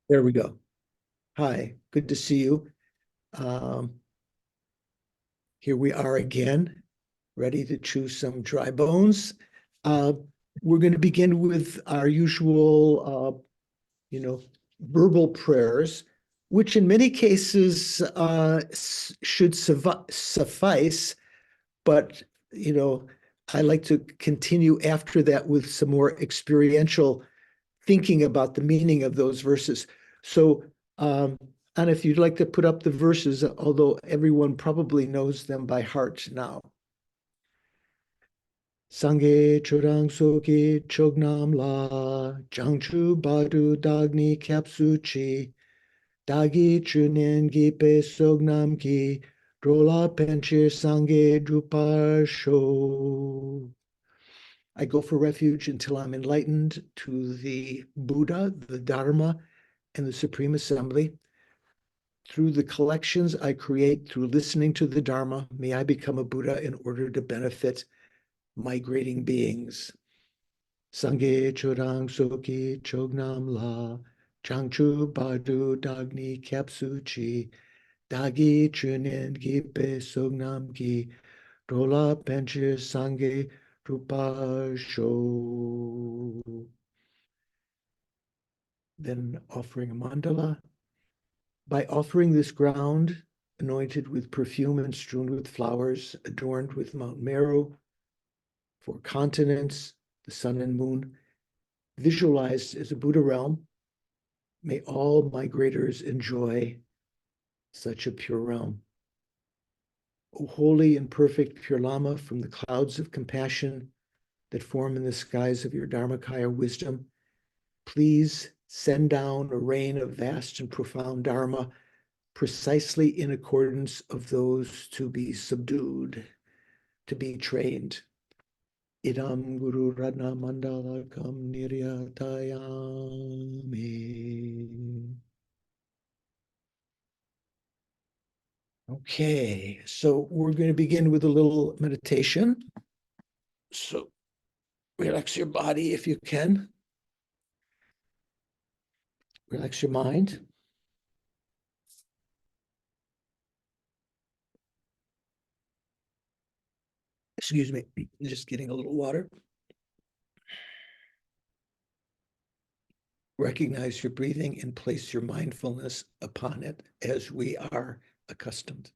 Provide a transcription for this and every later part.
There we go. Hi, good to see you. Um, Here we are again, ready to chew some dry bones. Uh, we're going to begin with our usual, verbal prayers, which in many cases should suffice, but, I like to continue after that with some more experiential thinking about the meaning of those verses. So, and if you'd like to put up the verses, although everyone probably knows them by heart now. Sangye churang soki chognam la, jangchu badu dagni kapsu chi, dagi chunen gi pe sognam ki, drola penchir sangye drupar sho. I go for refuge until I'm enlightened to the Buddha, the Dharma, and the Supreme Assembly. Through the collections I create through listening to the Dharma, may I become a Buddha in order to benefit migrating beings. Sangye churang soki chognam la, changchu badu dagni kapsu chi, dagi chunin gipe sognam ki, rola penchir sangye rupa sho. Then offering a mandala. By offering this ground, anointed with perfume and strewn with flowers, adorned with Mount Meru, four continents, the sun and moon, visualized as a Buddha realm, may all migrators enjoy such a pure realm. O holy and perfect pure Lama, from the clouds of compassion that form in the skies of your Dharmakaya wisdom, please send down a rain of vast and profound Dharma precisely in accordance of those to be subdued, to be trained. Idam Guru Radna Mandalakam Niryatayami. Okay, so we're going to begin with a little meditation. So relax your body if you can. Relax your mind. Excuse me, just getting a little water. Recognize your breathing and place your mindfulness upon it as we are accustomed.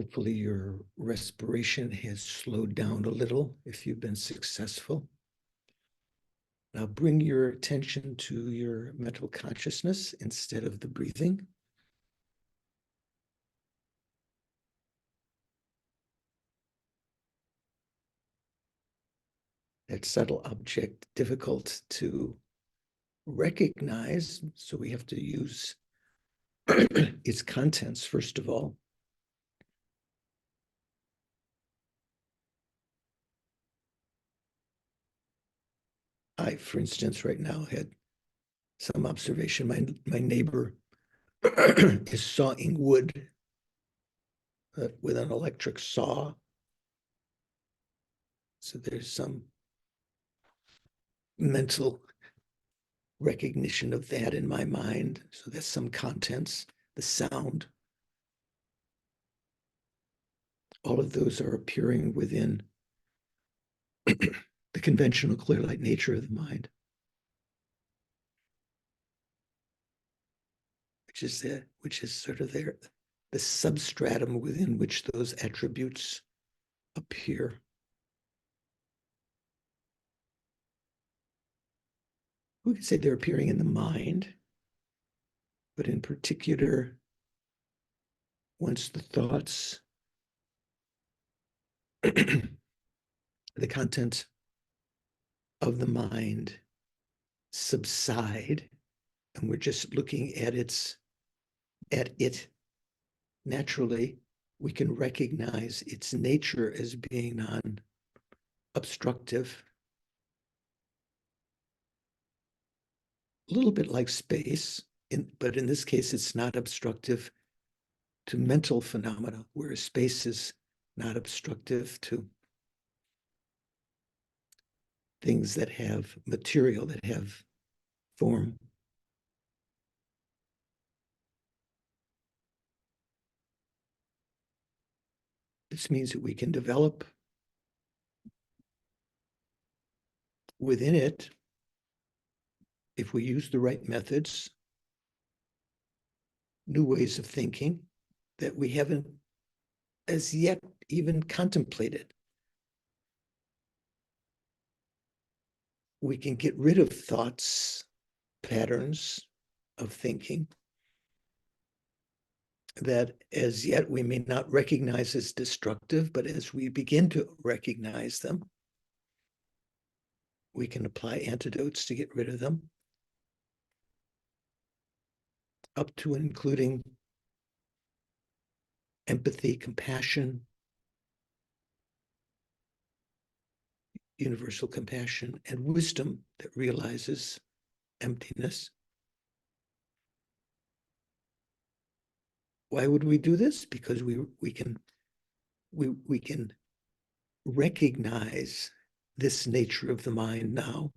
Hopefully your respiration has slowed down a little if you've been successful. Now bring your attention to your mental consciousness instead of the breathing. That subtle object, difficult to recognize, so we have to use its contents first of all. I, for instance, right now had some observation. My neighbor is sawing wood with an electric saw. So there's some mental recognition of that in my mind. So there's some contents, the sound. All of those are appearing within the conventional clear light nature of the mind, which is sort of the substratum within which those attributes appear. We could say they're appearing in the mind, but in particular, once the thoughts, the content of the mind subside, and we're just looking at it naturally, we can recognize its nature as being non-obstructive. A little bit like space, but in this case, it's not obstructive to mental phenomena, whereas space is not obstructive to things that have material, that have form. This means that we can develop within it, if we use the right methods, new ways of thinking that we haven't as yet even contemplated. We can get rid of thoughts, patterns of thinking that as yet we may not recognize as destructive, but as we begin to recognize them, we can apply antidotes to get rid of them, up to and including empathy, compassion, universal compassion, and wisdom that realizes emptiness. Why would we do this? Because we can recognize this nature of the mind now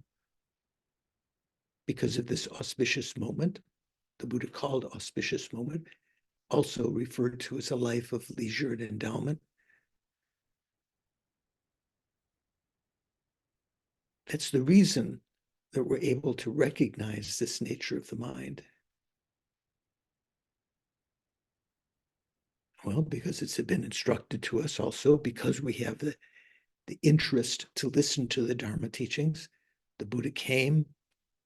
because of this auspicious moment. The Buddha called auspicious moment, also referred to as a life of leisure and endowment. That's the reason that we're able to recognize this nature of the mind. Well, because it's been instructed to us also, because we have the interest to listen to the Dharma teachings. The Buddha came,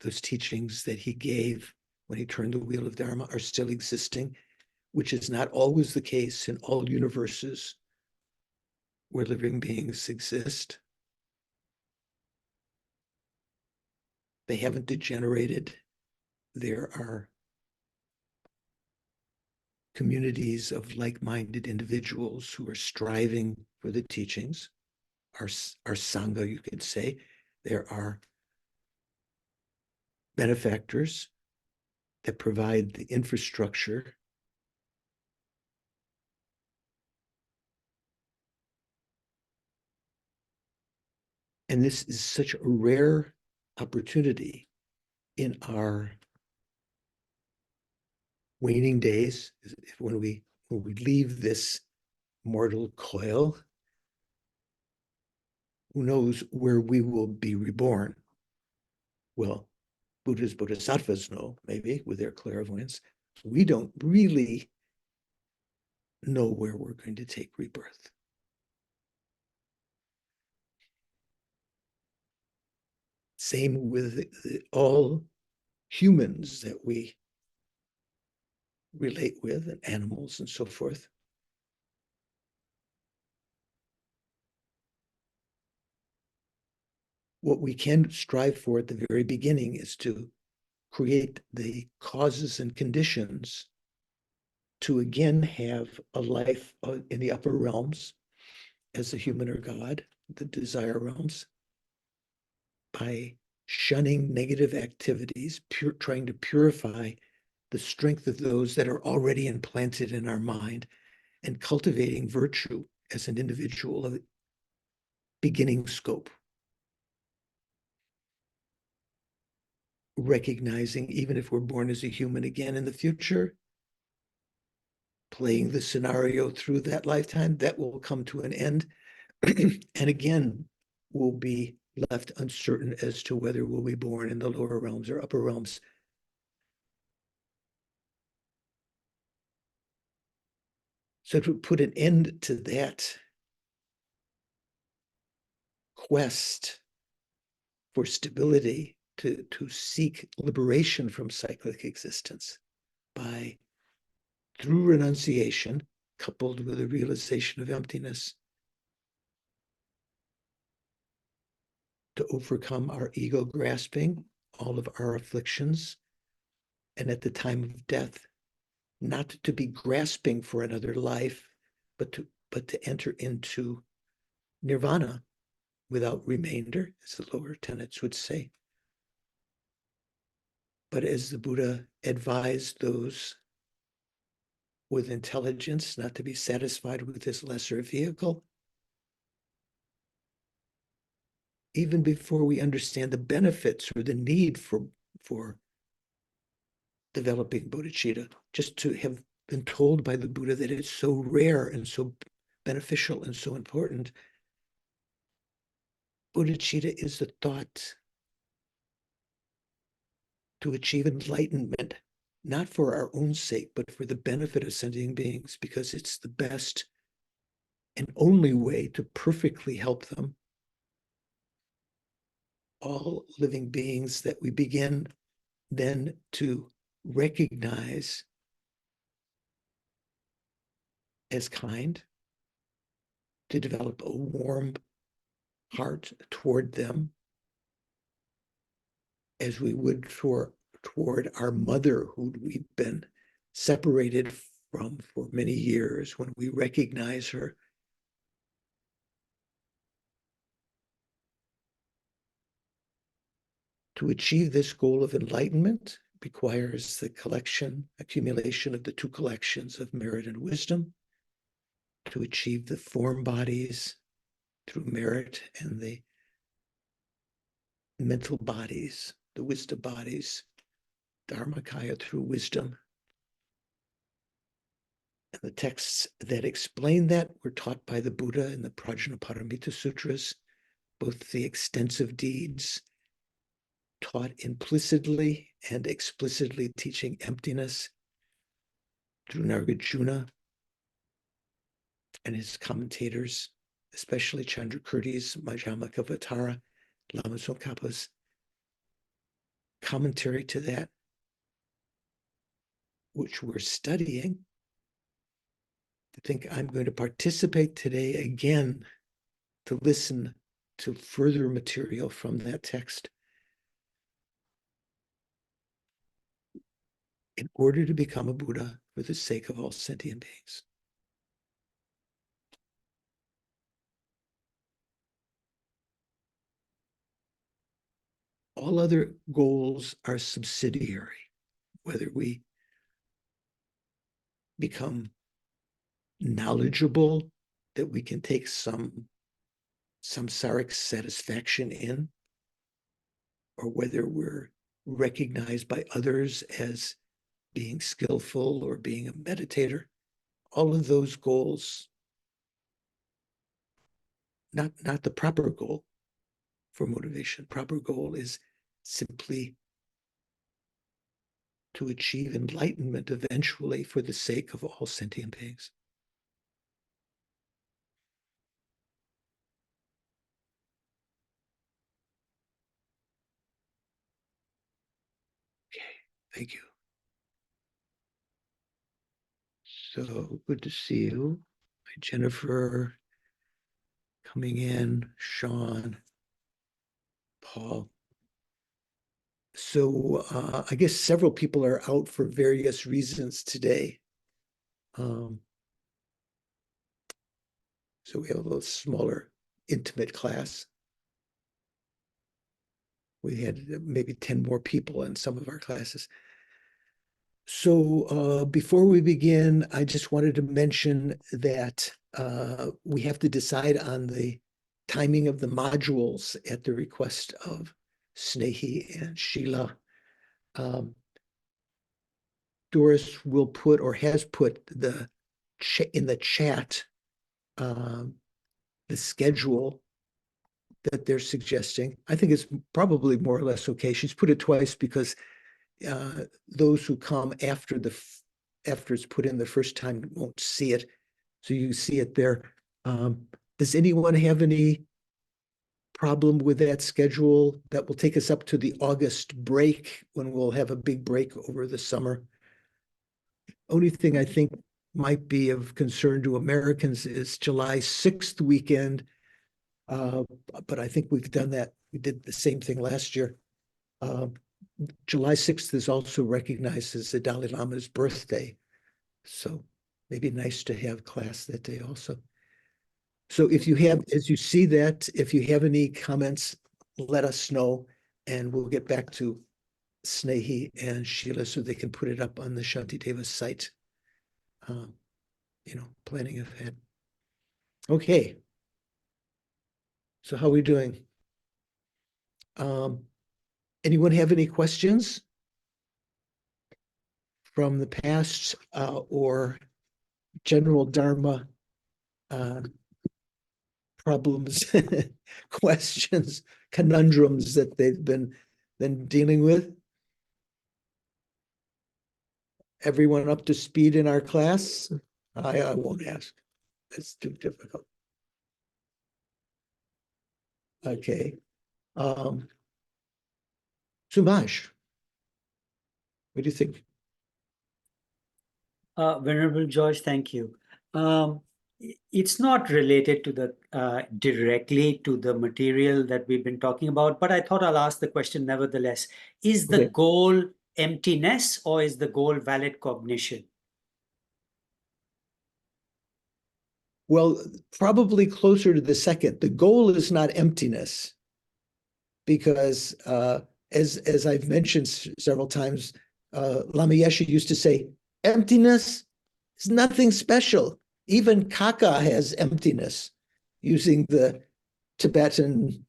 those teachings that he gave when he turned the wheel of Dharma are still existing, which is not always the case in all universes where living beings exist. They haven't degenerated. There are communities of like-minded individuals who are striving for the teachings, our Sangha, you could say. There are benefactors that provide the infrastructure. And this is such a rare opportunity in our waning days, when we leave this mortal coil. Who knows where we will be reborn? Well, Buddhas, Bodhisattvas know, maybe, with their clairvoyance. We don't really know where we're going to take rebirth. Same with all humans that we relate with, and animals and so forth. What we can strive for at the very beginning is to create the causes and conditions to again have a life in the upper realms as a human or God, the desire realms, by shunning negative activities, trying to purify the strength of those that are already implanted in our mind, and cultivating virtue as an individual of beginning scope. Recognizing, even if we're born as a human again in the future, playing the scenario through that lifetime, that will come to an end. And again, we'll be left uncertain as to whether we'll be born in the lower realms or upper realms. So to put an end to that quest for stability, to seek liberation from cyclic existence by, through renunciation, coupled with a realization of emptiness, to overcome our ego grasping, all of our afflictions, and at the time of death, not to be grasping for another life, but to enter into nirvana without remainder, as the lower tenets would say. But as the Buddha advised those with intelligence not to be satisfied with this lesser vehicle, even before we understand the benefits or the need for developing bodhicitta, just to have been told by the Buddha that it's so rare and so beneficial and so important. Bodhicitta is the thought to achieve enlightenment, not for our own sake, but for the benefit of sentient beings, because it's the best and only way to perfectly help them. All living beings that we begin then to recognize as kind, to develop a warm heart toward them, as we would toward our mother, who we've been separated from for many years. When we recognize her, to achieve this goal of enlightenment requires the accumulation of the two collections of merit and wisdom, to achieve the form bodies through merit, and the mental bodies, the wisdom bodies, Dharmakaya, through wisdom. And the texts that explain that were taught by the Buddha in the Prajnaparamita Sutras, both the extensive deeds taught implicitly and explicitly teaching emptiness through Nagarjuna and his commentators, especially Chandrakirti's Majjhimakavatara, Lama Tsongkhapa's commentary to that, which we're studying. I think I'm going to participate today again to listen to further material from that text in order to become a Buddha for the sake of all sentient beings. All other goals are subsidiary, whether we become knowledgeable, that we can take some samsaric satisfaction in, or whether we're recognized by others as being skillful or being a meditator. All of those goals, not the proper goal for motivation. Proper goal is simply to achieve enlightenment eventually for the sake of all sentient beings. Thank you. So good to see you. Hi, Jennifer coming in, Sean, Paul. So I guess several people are out for various reasons today. So we have a little smaller, intimate class. We had maybe 10 more people in some of our classes. So before we begin, I just wanted to mention that we have to decide on the timing of the modules at the request of Snehi and Sheila. Doris will put or has put in the chat the schedule that they're suggesting. I think it's probably more or less okay. She's put it twice because those who come after it's put in the first time won't see it. So you see it there. Does anyone have any problem with that schedule? That will take us up to the August break when we'll have a big break over the summer. Only thing I think might be of concern to Americans is July 6th weekend. But I think we've done that. We did the same thing last year. July 6th is also recognized as the Dalai Lama's birthday. So maybe nice to have class that day also. So if you have, as you see that, if you have any comments, let us know and we'll get back to Snehi and Sheila so they can put it up on the Shantideva site. Planning ahead. Okay. So how are we doing? Anyone have any questions from the past or general Dharma problems, questions, conundrums that they've been dealing with? Everyone up to speed in our class? I won't ask. That's too difficult. Okay. Subash, what do you think? Venerable George, thank you. It's not related to the directly to the material that we've been talking about, but I thought I'll ask the question nevertheless. Is the goal emptiness or is the goal valid cognition? Well, probably closer to the second. The goal is not emptiness because as I've mentioned several times, Lama Yeshe used to say, emptiness is nothing special. Even caca has emptiness, using the Tibetan,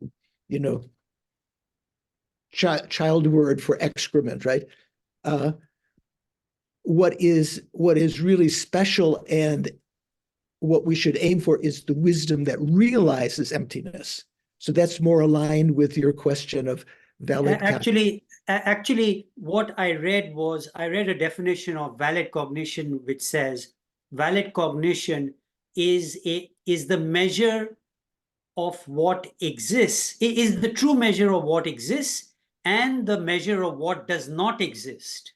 child word for excrement, right? What is really special and what we should aim for is the wisdom that realizes emptiness. So that's more aligned with your question of valid. Actually, what I read a definition of valid cognition, which says valid cognition is the measure of what exists, is the true measure of what exists and the measure of what does not exist.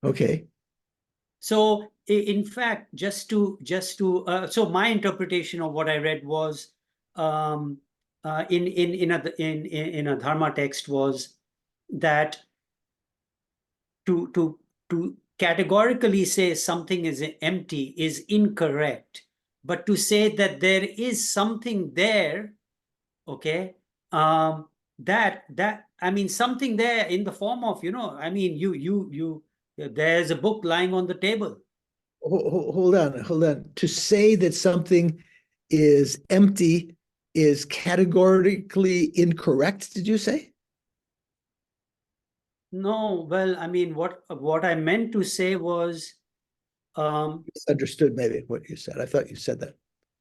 Okay. So in fact, so my interpretation of what I read was in a dharma text was that to categorically say something is empty is incorrect, but to say that there is something there, okay, that I mean something there in the form of, I mean there's a book lying on the table. Hold on. To say that something is empty is categorically incorrect, did you say? No, well, I mean, what I meant to say was misunderstood maybe what you said. I thought you said that.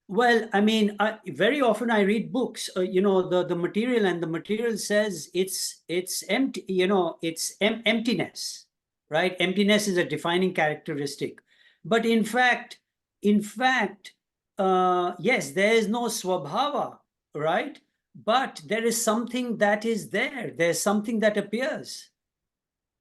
Well, I mean, very often I read books, the material, and the material says it's empty, it's emptiness, right? Emptiness is a defining characteristic. But in fact, yes, there is no swabhava, right? But there is something that is there. There's something that appears.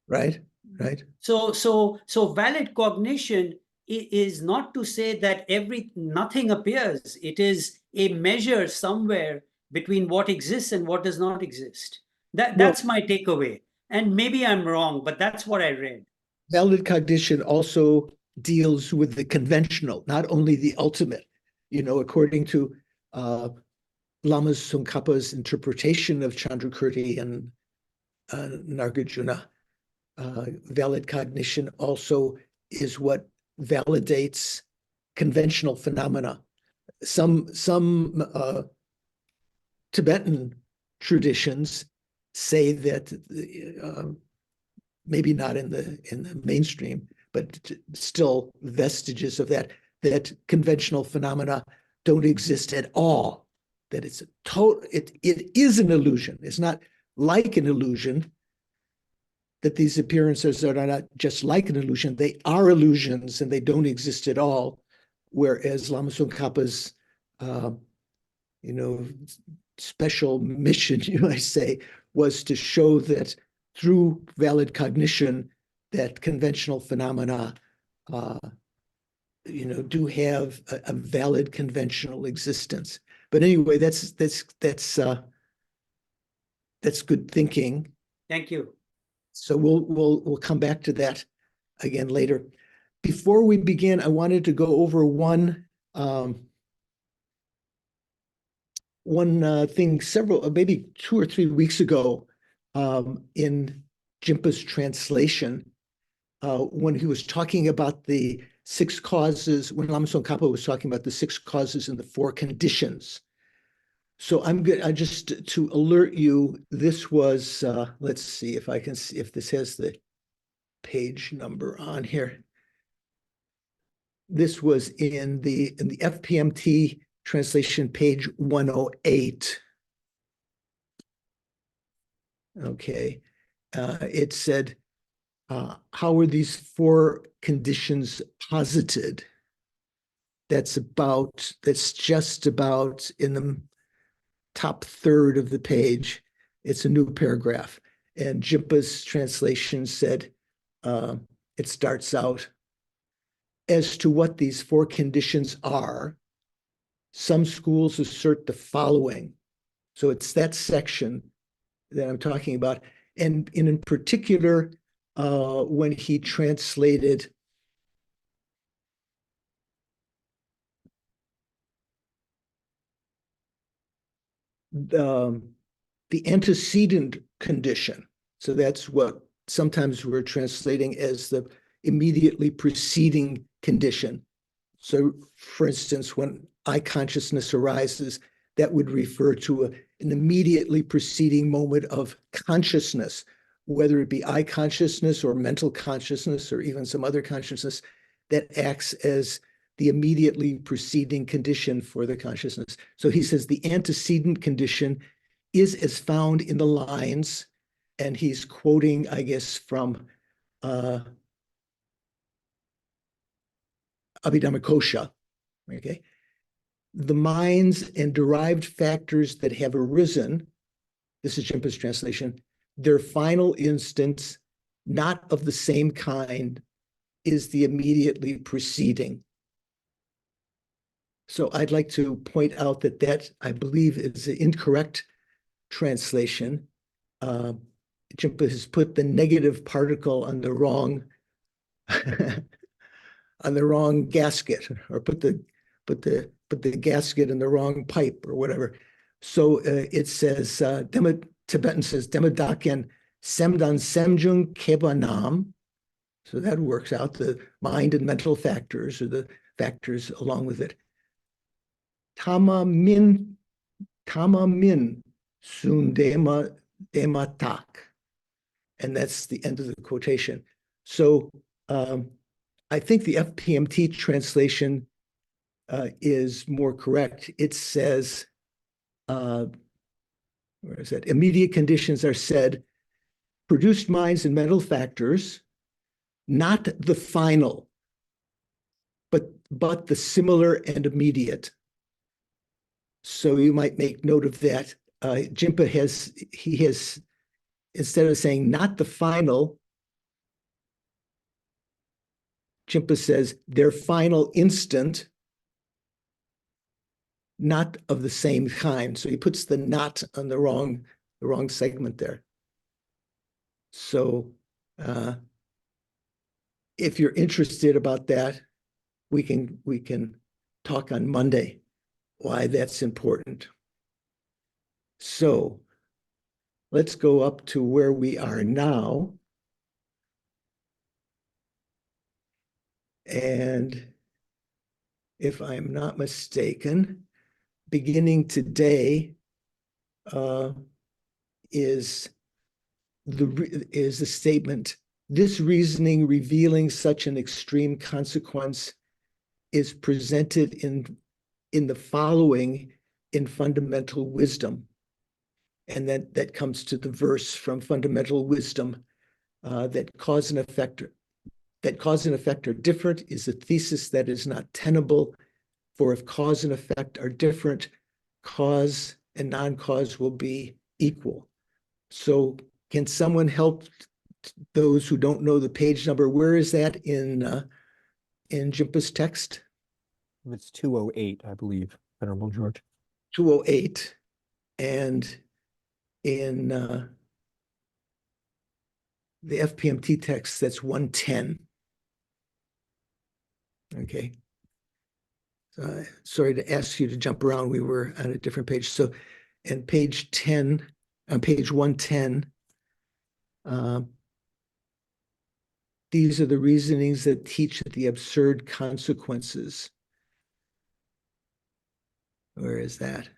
Right. right? So valid cognition is not to say that nothing appears. It is a measure somewhere between what exists and what does not exist. Well, That's my takeaway. And maybe I'm wrong, but that's what I read. valid cognition also deals with the conventional, not only the ultimate. According to Lama's Tsongkhapa's interpretation of Chandrakirti and Nagarjuna, valid cognition also is what validates conventional phenomena. Some Tibetan traditions say that maybe not in the mainstream, but still vestiges of that conventional phenomena don't exist at all. That it's a total, it is an illusion. It's not like an illusion. That these appearances are not just like an illusion; they are illusions, and they don't exist at all. Whereas Lama Tsongkhapa's, special mission, you might say, was to show that through valid cognition, that conventional phenomena, do have a valid conventional existence. But anyway, that's good thinking. Thank you. So we'll come back to that again later. Before we begin, I wanted to go over one thing maybe 2 or 3 weeks ago, in Jinpa's translation, when he was talking about the 6 causes, when Lama Tsongkhapa was talking about the 6 causes and the 4 conditions. So I'm good. I just to alert you, this was, let's see if I can see if this has the page number on here. This was in the FPMT translation, page 108. Okay. It said, how are these 4 conditions posited? That's just about in the top third of the page. It's a new paragraph. And Jinpa's translation said, it starts out, as to what these 4 conditions are, some schools assert the following. So it's that section that I'm talking about. And in particular, when he translated the antecedent condition. So that's what sometimes we're translating as the immediately preceding condition. So, for instance, when I consciousness arises, that would refer to an immediately preceding moment of consciousness, whether it be I consciousness or mental consciousness or even some other consciousness that acts as the immediately preceding condition for the consciousness. So he says the antecedent condition is as found in the lines, and he's quoting, I guess, from Abhidhammakosha, okay? The minds and derived factors that have arisen, this is Jinpa's translation, their final instance, not of the same kind, is the immediately preceding. So I'd like to point out that I believe is an incorrect translation. Jinpa has put the negative particle on the wrong on the wrong gasket, or put the gasket in the wrong pipe or whatever. So it says, Tibetan says, Demadaken Semdan Semjung Keba Nam. So that works out the mind and mental factors, or the factors along with it. Tama min sun dema tak. And that's the end of the quotation. So I think the FPMT translation is more correct. It says, where is that? Immediate conditions are said, produced minds and mental factors, not the final, but the similar and immediate. So you might make note of that. Jinpa has, instead of saying not the final, Chimpa says, their final instant, not of the same kind. So he puts the not on the wrong segment there. So if you're interested about that, we can talk on Monday why that's important. So let's go up to where we are now. And if I'm not mistaken, beginning today is the statement, this reasoning revealing such an extreme consequence is presented in the following in fundamental wisdom. And that comes to the verse from fundamental wisdom, that cause and effect are different is a thesis that is not tenable. For if cause and effect are different, cause and non-cause will be equal. So can someone help those who don't know the page number? Where is that in Jimpa's text? It's 208, I believe, Venerable George. 208. And in the FPMT text, that's 110. Okay. Sorry to ask you to jump around. We were on a different page. So, and page 10, on page 110, these are the reasonings that teach the absurd consequences. Where is that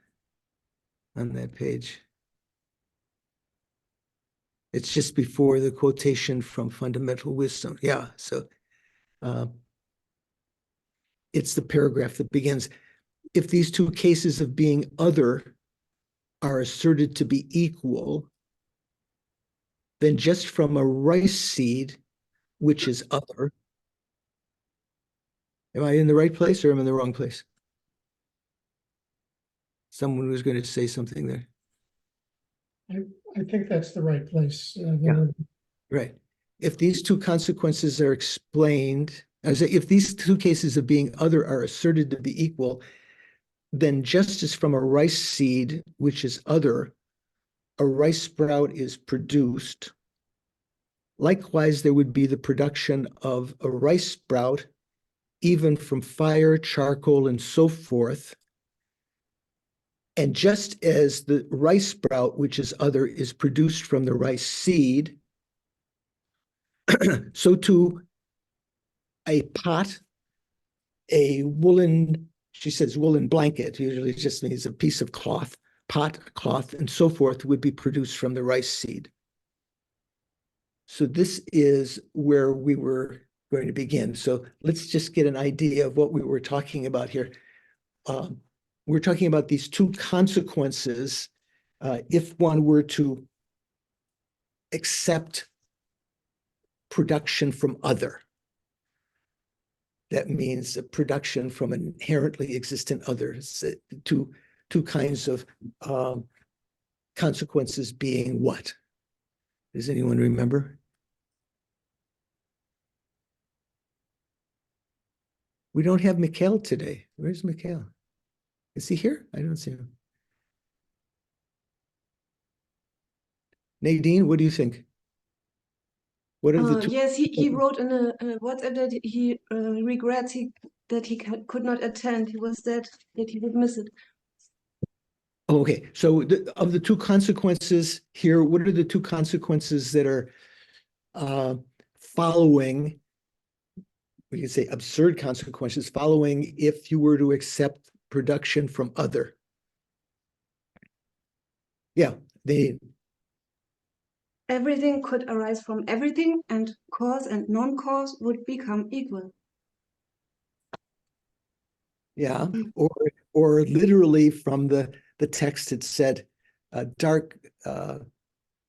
on that page? It's just before the quotation from fundamental wisdom. Yeah, so it's the paragraph that begins, if these two cases of being other are asserted to be equal, then just from a rice seed, which is other, am I in the right place or am I in the wrong place? Someone was going to say something there. I think that's the right place. Yeah. Right. If these two consequences are explained, if these two cases of being other are asserted to be equal, then just as from a rice seed, which is other, a rice sprout is produced, likewise there would be the production of a rice sprout, even from fire, charcoal, and so forth. And just as the rice sprout, which is other, is produced from the rice seed, so too a pot, a woolen, she says woolen blanket, usually it just means a piece of cloth, pot, cloth, and so forth would be produced from the rice seed. So this is where we were going to begin. So let's just get an idea of what we were talking about here. We're talking about these two consequences. If one were to accept production from other, that means a production from an inherently existent other. Two kinds of consequences being what? Does anyone remember? We don't have Mikhail today. Where's Mikhail? Is he here? I don't see him. Nadine, what do you think? What are the two? Yes, he wrote in a WhatsApp that he regrets that he could not attend. He was that he would miss it. Oh, okay, so of the two consequences here, what are the two consequences that are following, we can say absurd consequences, following if you were to accept production from other? Yeah, everything could arise from everything, and cause and non-cause would become equal. Yeah, or literally from the text it said,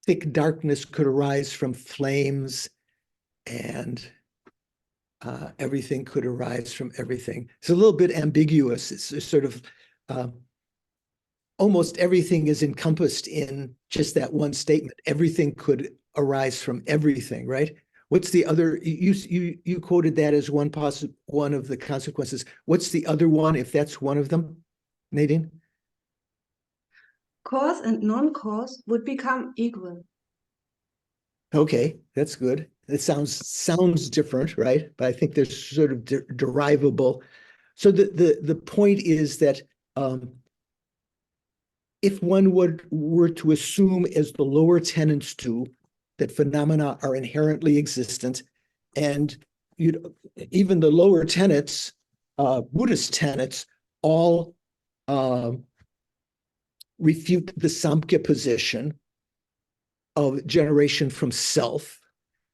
thick darkness could arise from flames, and everything could arise from everything. It's a little bit ambiguous. It's sort of almost everything is encompassed in just that one statement. Everything could arise from everything, right? What's the other? You quoted that as one of the consequences. What's the other one, if that's one of them, Nadine? Cause and non-cause would become equal. Okay, that's good. It sounds different, right? But I think they're sort of derivable. So the point is that if one were to assume, as the lower tenets do, that phenomena are inherently existent, and even the lower tenets, Buddhist tenets, all refute the Samkhya position of generation from self.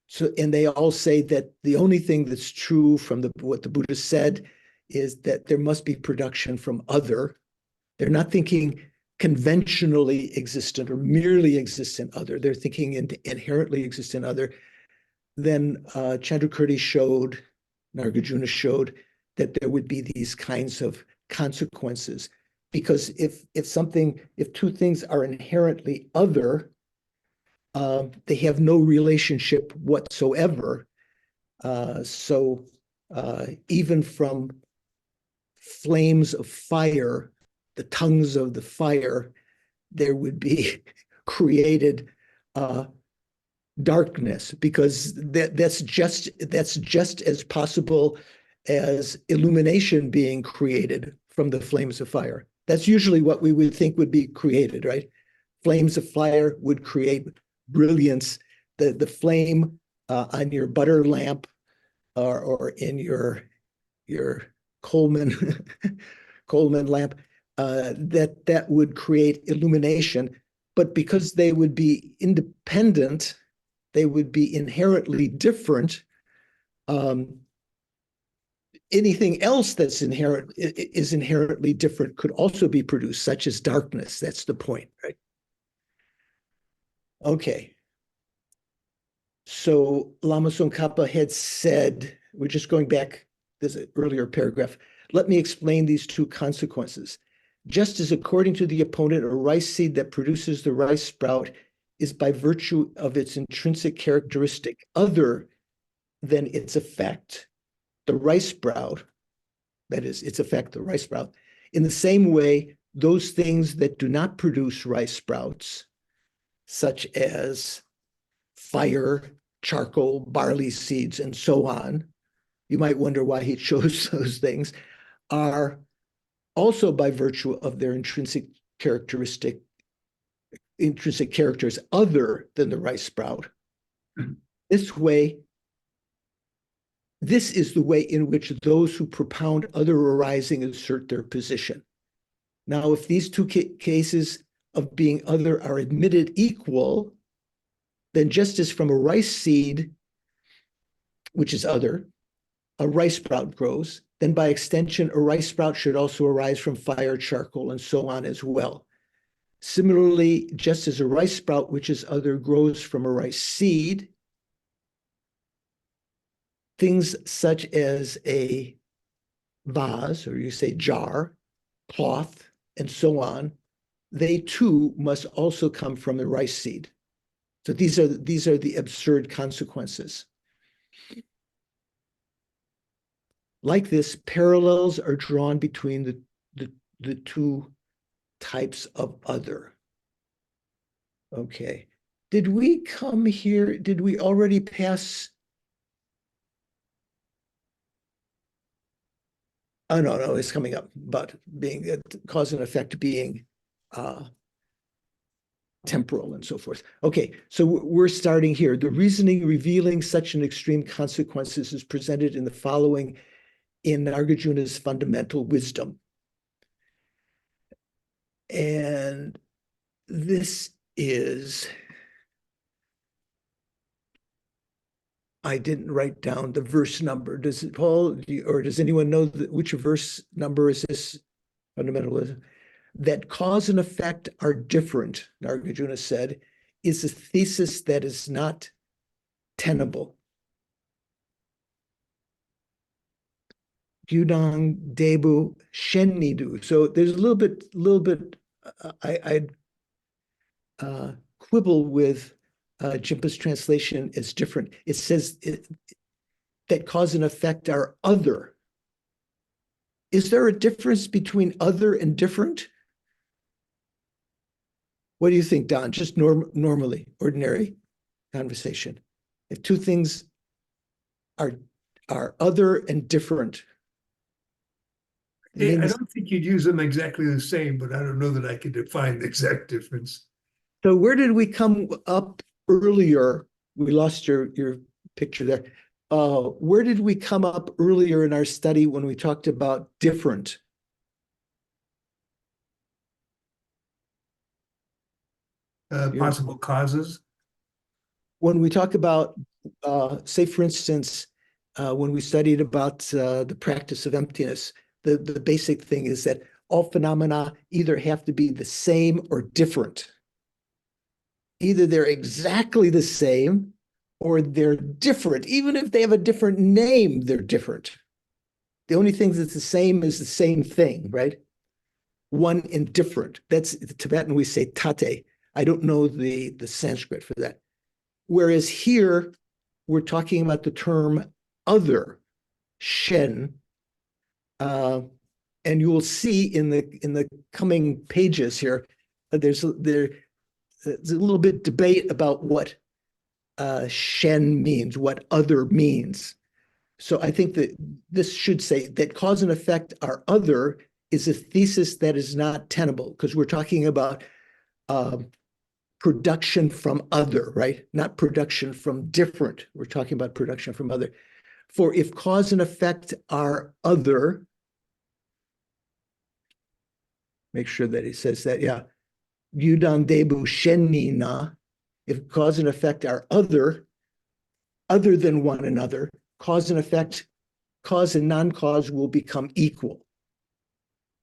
So, and they all say that the only thing that's true from what the Buddha said is that there must be production from other. They're not thinking conventionally existent or merely existent other. They're thinking inherently existent other. Then Chandrakirti showed, Nagarjuna showed, that there would be these kinds of consequences. Because if two things are inherently other, they have no relationship whatsoever. So even from flames of fire, the tongues of the fire, there would be created darkness, because that's just as possible as illumination being created from the flames of fire. That's usually what we would think would be created, right? Flames of fire would create brilliance. The flame on your butter lamp or in your Coleman Coleman lamp, that would create illumination. But because they would be independent, they would be inherently different. Anything else that's inherently different could also be produced, such as darkness. That's the point, right? Okay. So Lama Tsongkhapa had said, we're just going back, there's an earlier paragraph, let me explain these two consequences. Just as according to the opponent, a rice seed that produces the rice sprout is by virtue of its intrinsic characteristic other than its effect, the rice sprout, that is, its effect, the rice sprout. In the same way, those things that do not produce rice sprouts, such as fire, charcoal, barley seeds, and so on, you might wonder why he chose those things, are also by virtue of their intrinsic characters other than the rice sprout. This is the way in which those who propound other arising assert their position. Now, if these two cases of being other are admitted equal, then just as from a rice seed, which is other, a rice sprout grows, then by extension, a rice sprout should also arise from fire, charcoal, and so on as well. Similarly, just as a rice sprout, which is other, grows from a rice seed, things such as a vase, or you say jar, cloth, and so on, they too must also come from the rice seed. So these are the absurd consequences. Like this, parallels are drawn between the two types of other. Okay. Did we come here? Did we already pass? Oh, no, it's coming up, but being cause and effect being temporal and so forth. Okay, so we're starting here. The reasoning revealing such an extreme consequences is presented in the following in Nagarjuna's fundamental wisdom. And this is, I didn't write down the verse number. Does it, Paul, or does anyone know which verse number is this fundamentalism? That cause and effect are different, Nagarjuna said, is a thesis that is not tenable. Gyudang Debu Shennidu. So there's a little bit. I'd quibble with Jimpa's translation is different. It says that cause and effect are other. Is there a difference between other and different? What do you think, Don? Just normally, ordinary conversation. If two things are other and different. I don't think you'd use them exactly the same, but I don't know that I could define the exact difference. So where did we come up earlier? We lost your picture there. Where did we come up earlier in our study when we talked about different? Possible causes. When we talk about, say, for instance, when we studied about the practice of emptiness, the basic thing is that all phenomena either have to be the same or different. Either they're exactly the same or they're different. Even if they have a different name, they're different. The only thing that's the same is the same thing, right? One and different. That's Tibetan, we say tate. I don't know the Sanskrit for that. Whereas here, we're talking about the term other, shen. And you will see in the coming pages here, there's a little bit debate about what shen means, what other means. So I think that this should say that cause and effect are other is a thesis that is not tenable, because we're talking about production from other, right? Not production from different. We're talking about production from other. For if cause and effect are other, make sure that he says that, yeah. Yudan debu shenni na, if cause and effect are other than one another, cause and effect, cause and non-cause will become equal.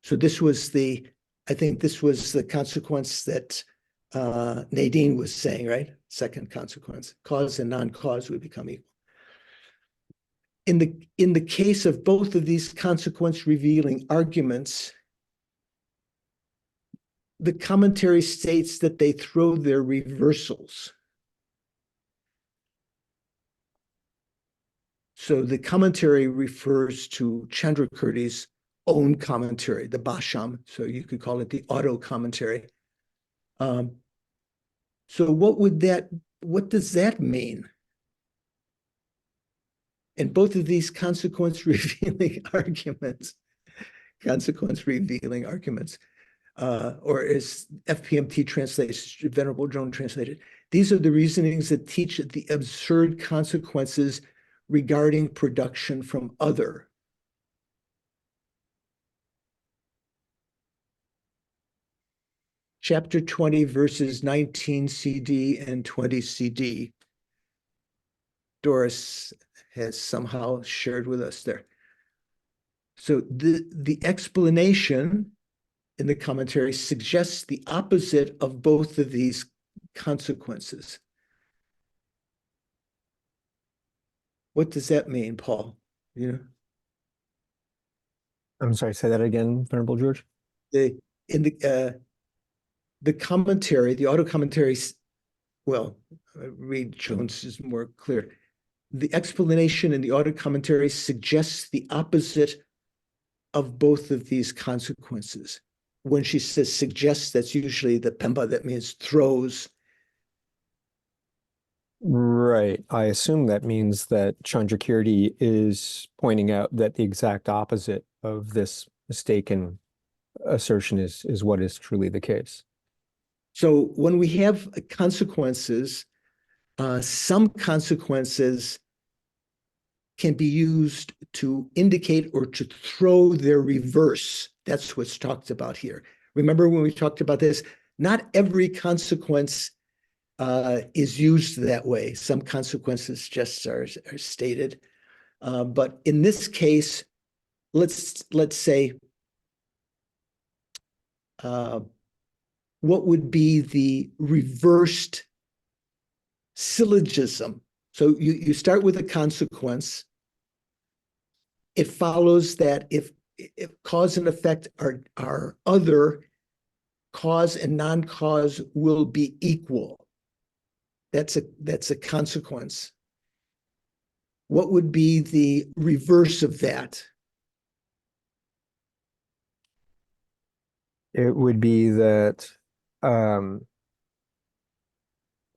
So this was I think this was the consequence that Nadine was saying, right? Second consequence, cause and non-cause would become equal. In the case of both of these consequence revealing arguments, the commentary states that they throw their reversals. So the commentary refers to Chandrakirti's own commentary, the Bhasham. So you could call it the auto commentary. So what does that mean? And both of these consequence revealing arguments, or as FPMT translates, Venerable Joan translated, these are the reasonings that teach the absurd consequences regarding production from other. Chapter 20, verses 19 CD and 20 CD. Doris has somehow shared with us there. So the explanation in the commentary suggests the opposite of both of these consequences. What does that mean, Paul? You know? I'm sorry, say that again, Venerable George. The commentary, the auto commentary, well, read Jones is more clear. The explanation in the auto commentary suggests the opposite of both of these consequences. When she says suggests, that's usually the Pemba, that means throws. Right. I assume that means that Chandrakirti is pointing out that the exact opposite of this mistaken assertion is what is truly the case. So when we have consequences, some consequences can be used to indicate or to throw their reverse. That's what's talked about here. Remember when we talked about this? Not every consequence is used that way. Some consequences just are stated. But in this case, let's say, what would be the reversed syllogism? So you start with a consequence. It follows that if cause and effect are other, cause and non-cause will be equal. That's a consequence. What would be the reverse of that? It would be that, um,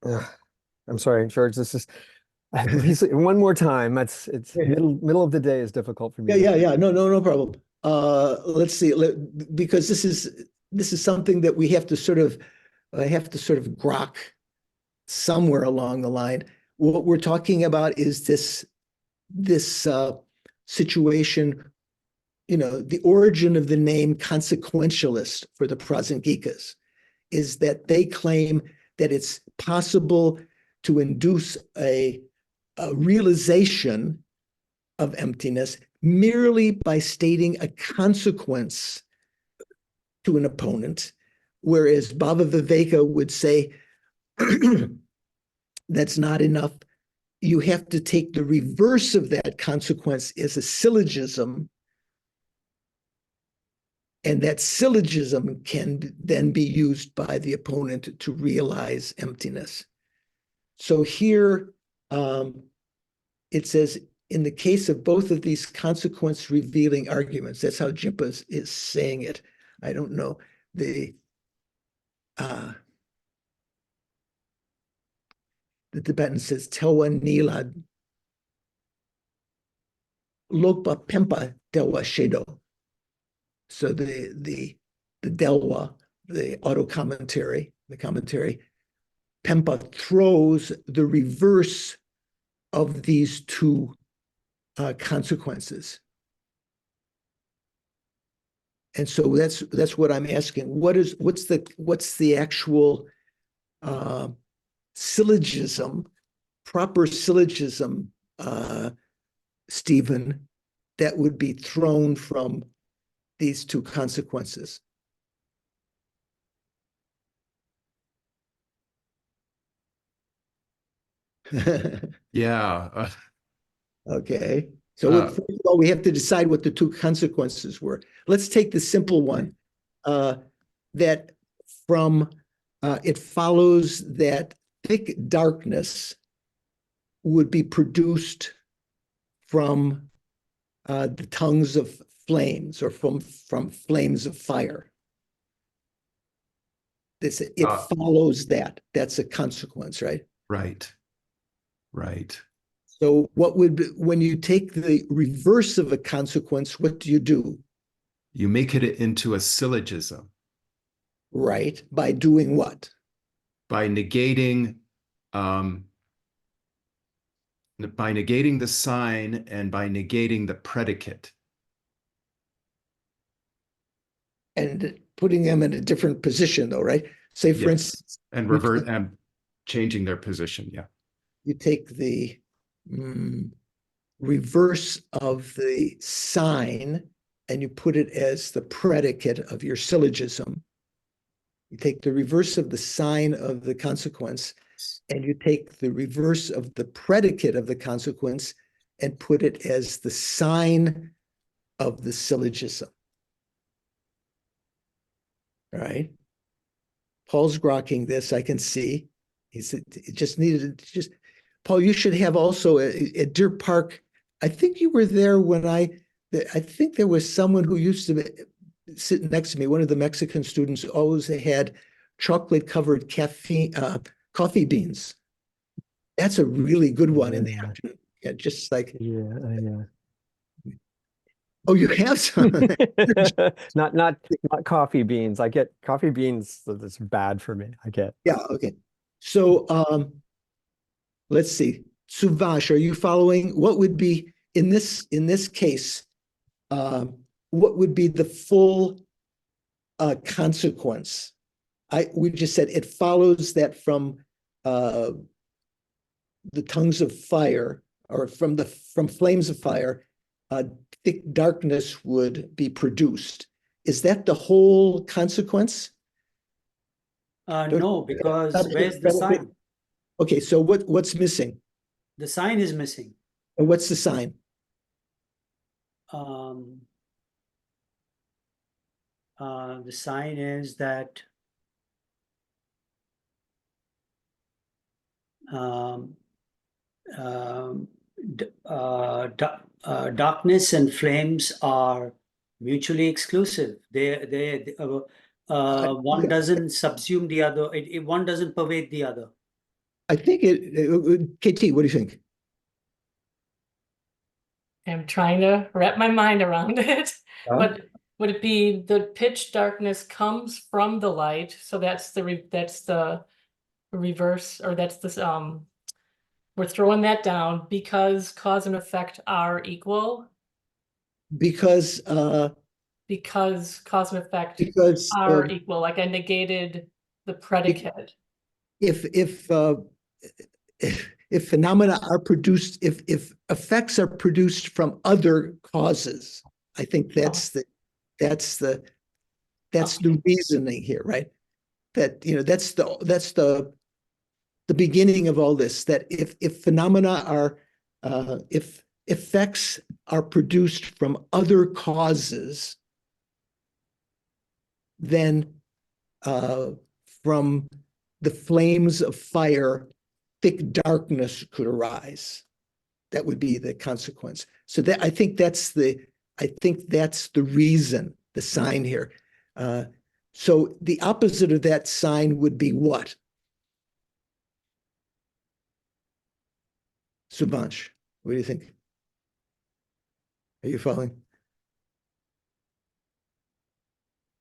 I'm sorry, George, this is, one more time. It's middle of the day is difficult for me. Yeah. No problem. Let's see. Because this is something that we have to sort of grok somewhere along the line. What we're talking about is this situation. The origin of the name consequentialist for the Prasanghikas is that they claim that it's possible to induce a realization of emptiness merely by stating a consequence to an opponent, whereas Bhava Viveka would say that's not enough. You have to take the reverse of that consequence as a syllogism, and that syllogism can then be used by the opponent to realize emptiness. So here it says, in the case of both of these consequence-revealing arguments, that's how Jimpa is saying it. I don't know. The Tibetan says, Tewa Nila Lokpa Pempa Dewa Shedo. So the Delwa, the auto commentary, Pempa throws the reverse of these two consequences. And so that's what I'm asking. What's the actual syllogism, proper syllogism, Stephen, that would be thrown from these two consequences? Yeah. Okay. So first of all, we have to decide what the two consequences were. Let's take the simple one, that from it follows that thick darkness would be produced from the tongues of flames, or from flames of fire. It follows that. That's a consequence, right? Right. So when you take the reverse of a consequence, what do? You make it into a syllogism. Right. By doing what? By negating the sign and by negating the predicate. And putting them in a different position, though, right? Say, for instance, and revert and changing their position. Yeah. You take the reverse of the sign and you put it as the predicate of your syllogism. You take the reverse of the sign of the consequence and you take the reverse of the predicate of the consequence and put it as the sign of the syllogism. All right. Paul's grokking this, I can see. He said it just needed Paul, you should have also at Deer Park. I think you were there when I think there was someone who used to sit next to me. One of the Mexican students always had chocolate-covered coffee beans. That's a really good one in the afternoon. Yeah, just like Oh, you have some. not coffee beans. I get coffee beans. That's bad for me. I get. Yeah. Okay. So let's see. Suvash, are you following? What would be in this case? What would be the full consequence? We just said it follows that from the tongues of fire, or from flames of fire, thick darkness would be produced. Is that the whole consequence? No, because where's the sign? Okay, so what's missing? The sign is missing. And what's the sign? The sign is that um, darkness and flames are mutually exclusive. One doesn't subsume the other. One doesn't pervade the other. I think KT, what do you think? I'm trying to wrap my mind around it. But would it be the pitch darkness comes from the light? So that's the reverse, or that's this we're throwing that down because cause and effect are equal. Because cause and effect are equal. Like I negated the predicate. If phenomena are produced, if effects are produced from other causes, I think that's the reasoning here, right? That that's the beginning of all this. That if phenomena are if effects are produced from other causes, then from the flames of fire, thick darkness could arise. That would be the consequence. So that I think that's the reason, the sign here. So the opposite of that sign would be what? Subhansh, what do you think? Are you following?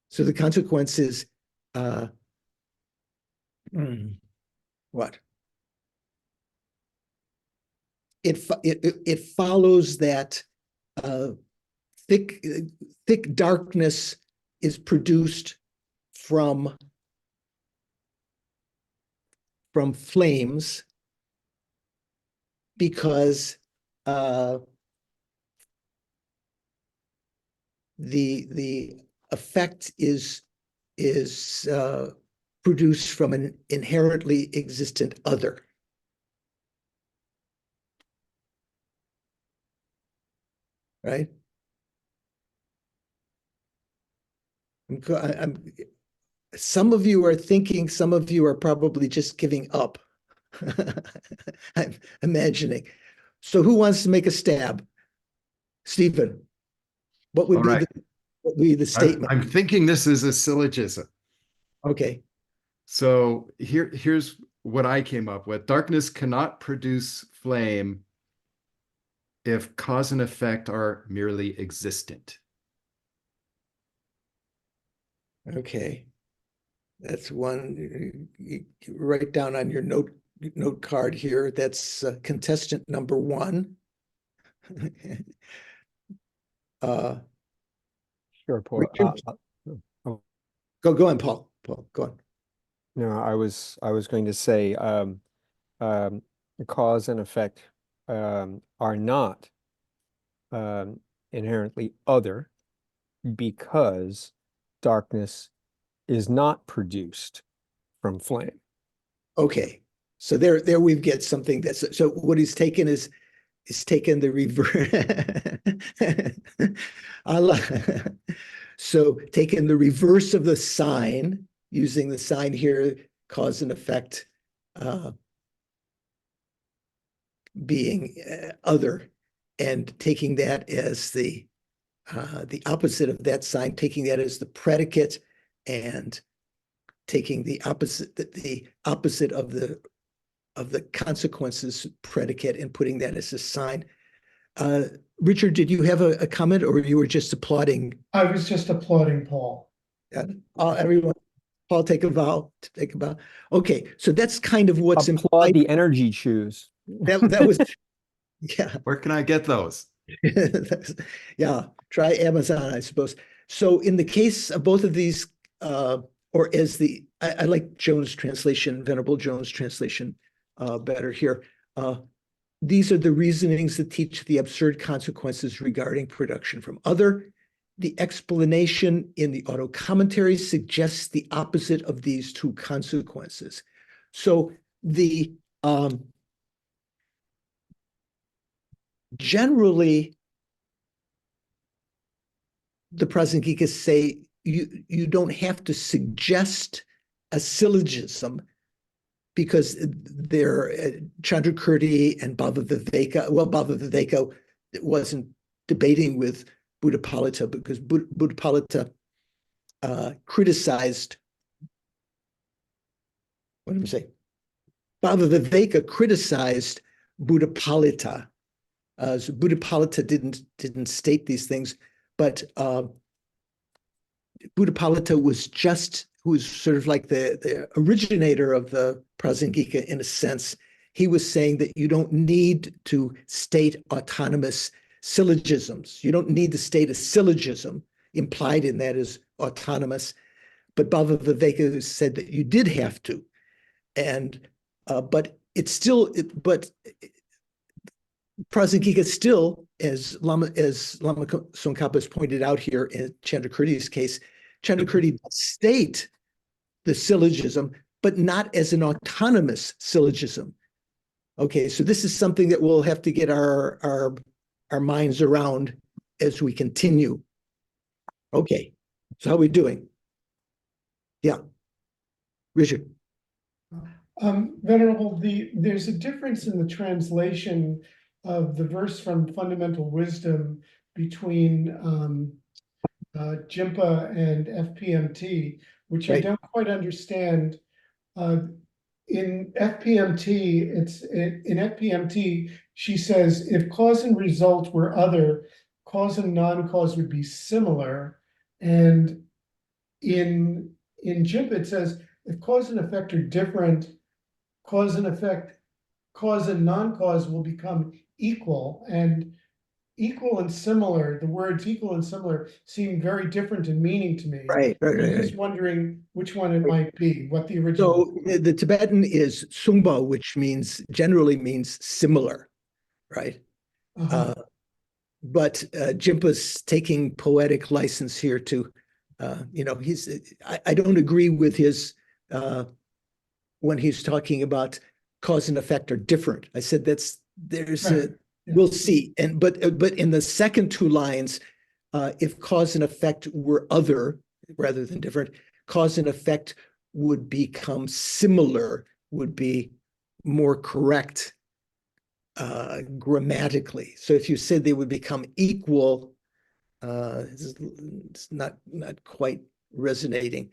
So the consequence is what? It follows that thick darkness is produced from flames because the effect is produced from an inherently existent other. Right? Some of you are thinking, some of you are probably just giving up. I'm imagining. So who wants to make a stab? Stephen, what would be the statement? I'm thinking this is a syllogism. Okay. So here's what I came up with. Darkness cannot produce flame if cause and effect are merely existent. Okay. That's one. You write down on your note card here. That's contestant number 1. Sure, Paul. Go on, Paul. Paul, go on. No, I was going to say cause and effect are not inherently other because darkness is not produced from flame. Okay, so there we get something that's so what he's taken is taken the reverse. So taking the reverse of the sign, using the sign here, cause and effect being other, and taking that as the opposite of that sign, taking that as the predicate, and taking the opposite of the consequences predicate and putting that as a sign. Richard, did you have a comment, or you were just applauding? I was just applauding Paul. Everyone, Paul, take a bow. Take a bow. Okay, so that's kind of what's applaud the energy choose. That was, yeah. Where can I get those? Yeah, try Amazon, I suppose. So in the case of both of these, or as I like Jones' translation, Venerable Jones' translation better here. These are the reasonings that teach the absurd consequences regarding production from other. The explanation in the auto commentary suggests the opposite of these two consequences. So generally, the Prasanghikas say you don't have to suggest a syllogism because they're Chandrakirti and Bhavaviveka. Well, Bhavaviveka wasn't debating with Buddhapalita because Buddhapalita criticized. What am I saying? Bhavaviveka criticized Buddhapalita. So Buddhapalita didn't state these things, but Buddhapalita was just who was sort of like the originator of the Prasangika in a sense. He was saying that you don't need to state autonomous syllogisms. You don't need to state a syllogism. Implied in that is autonomous. But Bhavaviveka said that you did have to. And but it's still, but Prasangika still, as Lama Tsong has pointed out here in Chandrakirti's case, Chandrakirti state the syllogism, but not as an autonomous syllogism. Okay, so this is something that we'll have to get our minds around as we continue. Okay, so how are we doing? Yeah, Richard. Venerable, there's a difference in the translation of the verse from Fundamental Wisdom between Jimpa and FPMT, which I don't quite understand. In FPMT, she says, if cause and result were other, cause and non-cause would be similar. And in Jimpa, it says, if cause and effect are different, cause and non-cause will become equal. And equal and similar, the words equal and similar seem very different in meaning to me. Right. I'm just wondering which one it might be, what the original. So the Tibetan is sungba, which generally means similar, right? But Jimpa's taking poetic license here to, I don't agree with his when he's talking about cause and effect are different. I said we'll see. But in the second two lines, if cause and effect were other rather than different, cause and effect would become similar, would be more correct grammatically. So if you said they would become equal, it's not quite resonating.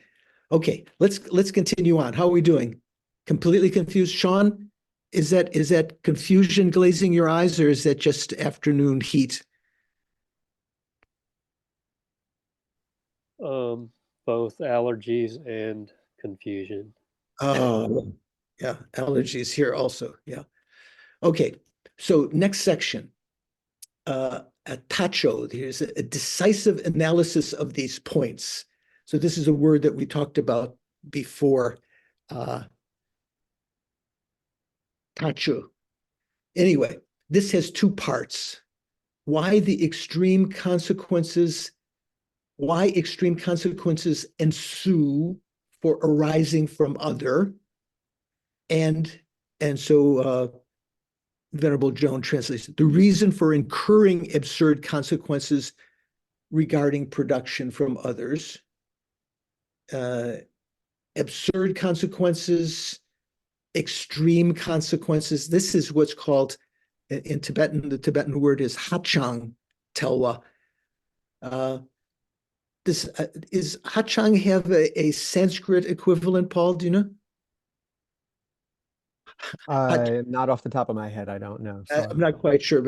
Okay, let's continue on. How are we doing? Completely confused, Sean? Is that confusion glazing your eyes, or is that just afternoon heat? Both allergies and confusion. Oh, yeah, allergies here also. Yeah. Okay, so next section. Tacho, here's a decisive analysis of these points. So this is a word that we talked about before. Tacho. Anyway, this has two parts. Why extreme consequences ensue for arising from other. And so Venerable Joan translates, the reason for incurring absurd consequences regarding production from others. Absurd consequences, extreme consequences. This is what's called, in Tibetan, the Tibetan word is hachang telwa. Is hachang have a Sanskrit equivalent, Paul? Do you know? Not off the top of my head, I don't know. I'm not quite sure,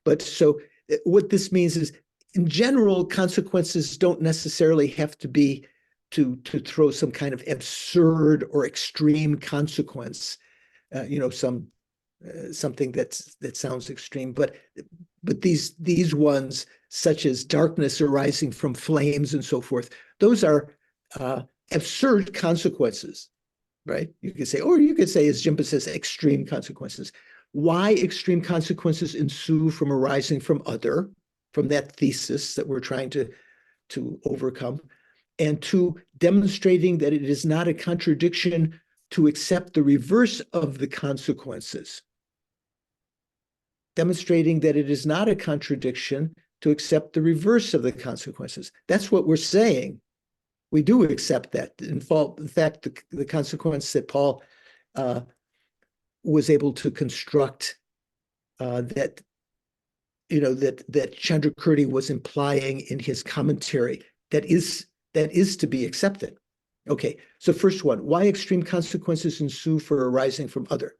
but so what this means is, in general, consequences don't necessarily have to be to throw some kind of absurd or extreme consequence, something that sounds extreme. But these ones, such as darkness arising from flames and so forth, those are absurd consequences. Right? You could say, as Jimpa says, extreme consequences. Why extreme consequences ensue from arising from other, from that thesis that we're trying to overcome, and two, demonstrating that it is not a contradiction to accept the reverse of the consequences. Demonstrating that it is not a contradiction to accept the reverse of the consequences. That's what we're saying. We do accept that. In fact, the consequence that Paul was able to construct that Chandrakirti was implying in his commentary that is to be accepted. Okay, so first one, why extreme consequences ensue for arising from other?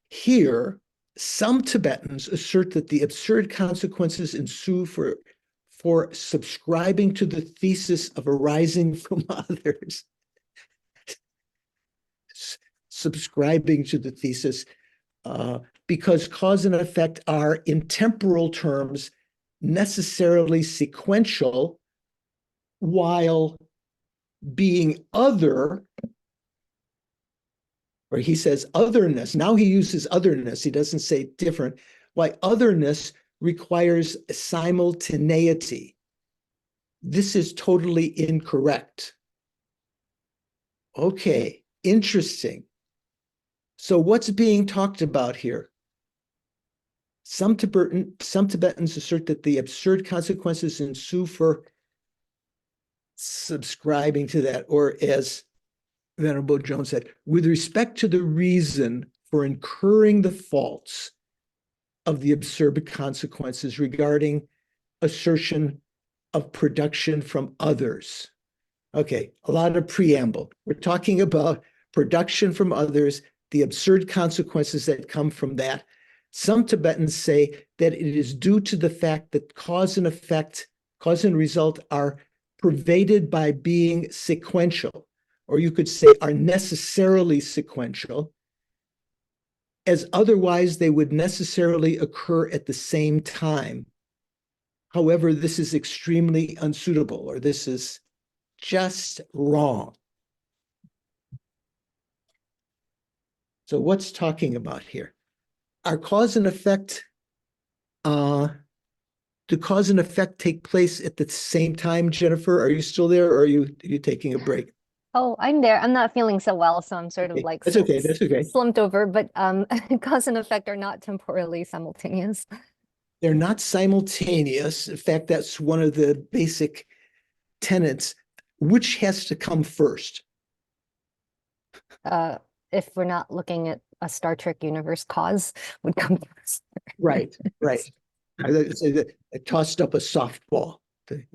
Here, some Tibetans assert that the absurd consequences ensue for subscribing to the thesis of arising from others. Subscribing to the thesis because cause and effect are, in temporal terms, necessarily sequential, while being other, or he says otherness. Now he uses otherness. He doesn't say different. Why otherness requires simultaneity. This is totally incorrect. Okay, interesting. So what's being talked about here? Some Tibetans assert that the absurd consequences ensue for subscribing to that, or as Venerable Jones said, with respect to the reason for incurring the faults of the absurd consequences regarding assertion of production from others. Okay, a lot of preamble. We're talking about production from others, the absurd consequences that come from that. Some Tibetans say that it is due to the fact that cause and effect, cause and result are pervaded by being sequential, or you could say are necessarily sequential, as otherwise they would necessarily occur at the same time. However, this is extremely unsuitable, or this is just wrong. So what's talking about here? Are cause and effect, do cause and effect take place at the same time, Jennifer? Are you still there, or are you taking a break? Oh, I'm there. I'm not feeling so well, so I'm sort of Okay. like That's okay. That's okay. slumped over, but cause and effect are not temporally simultaneous. They're not simultaneous. In fact, that's one of the basic tenets. Which has to come first? If we're not looking at a Star Trek universe, cause would come first. Right, right. I tossed up a softball,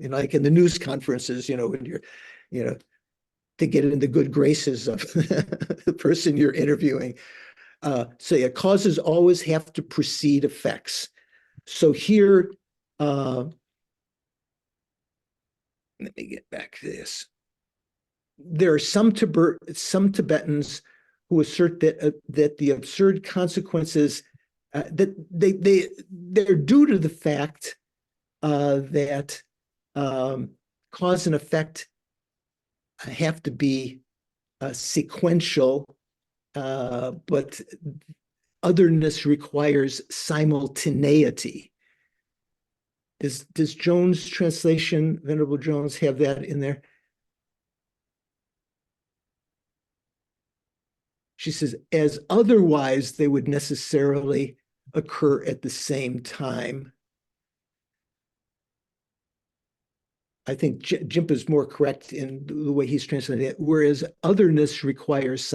like in the news conferences, when you're, to get in the good graces of the person you're interviewing. So yeah, causes always have to precede effects. So here, let me get back to this. There are some Tibetans who assert that the absurd consequences that they're due to the fact that cause and effect have to be sequential, but otherness requires simultaneity. Does Jones' translation, Venerable Jones, have that in there? She says, as otherwise they would necessarily occur at the same time. I think Jimpa is more correct in the way he's translating it, whereas otherness requires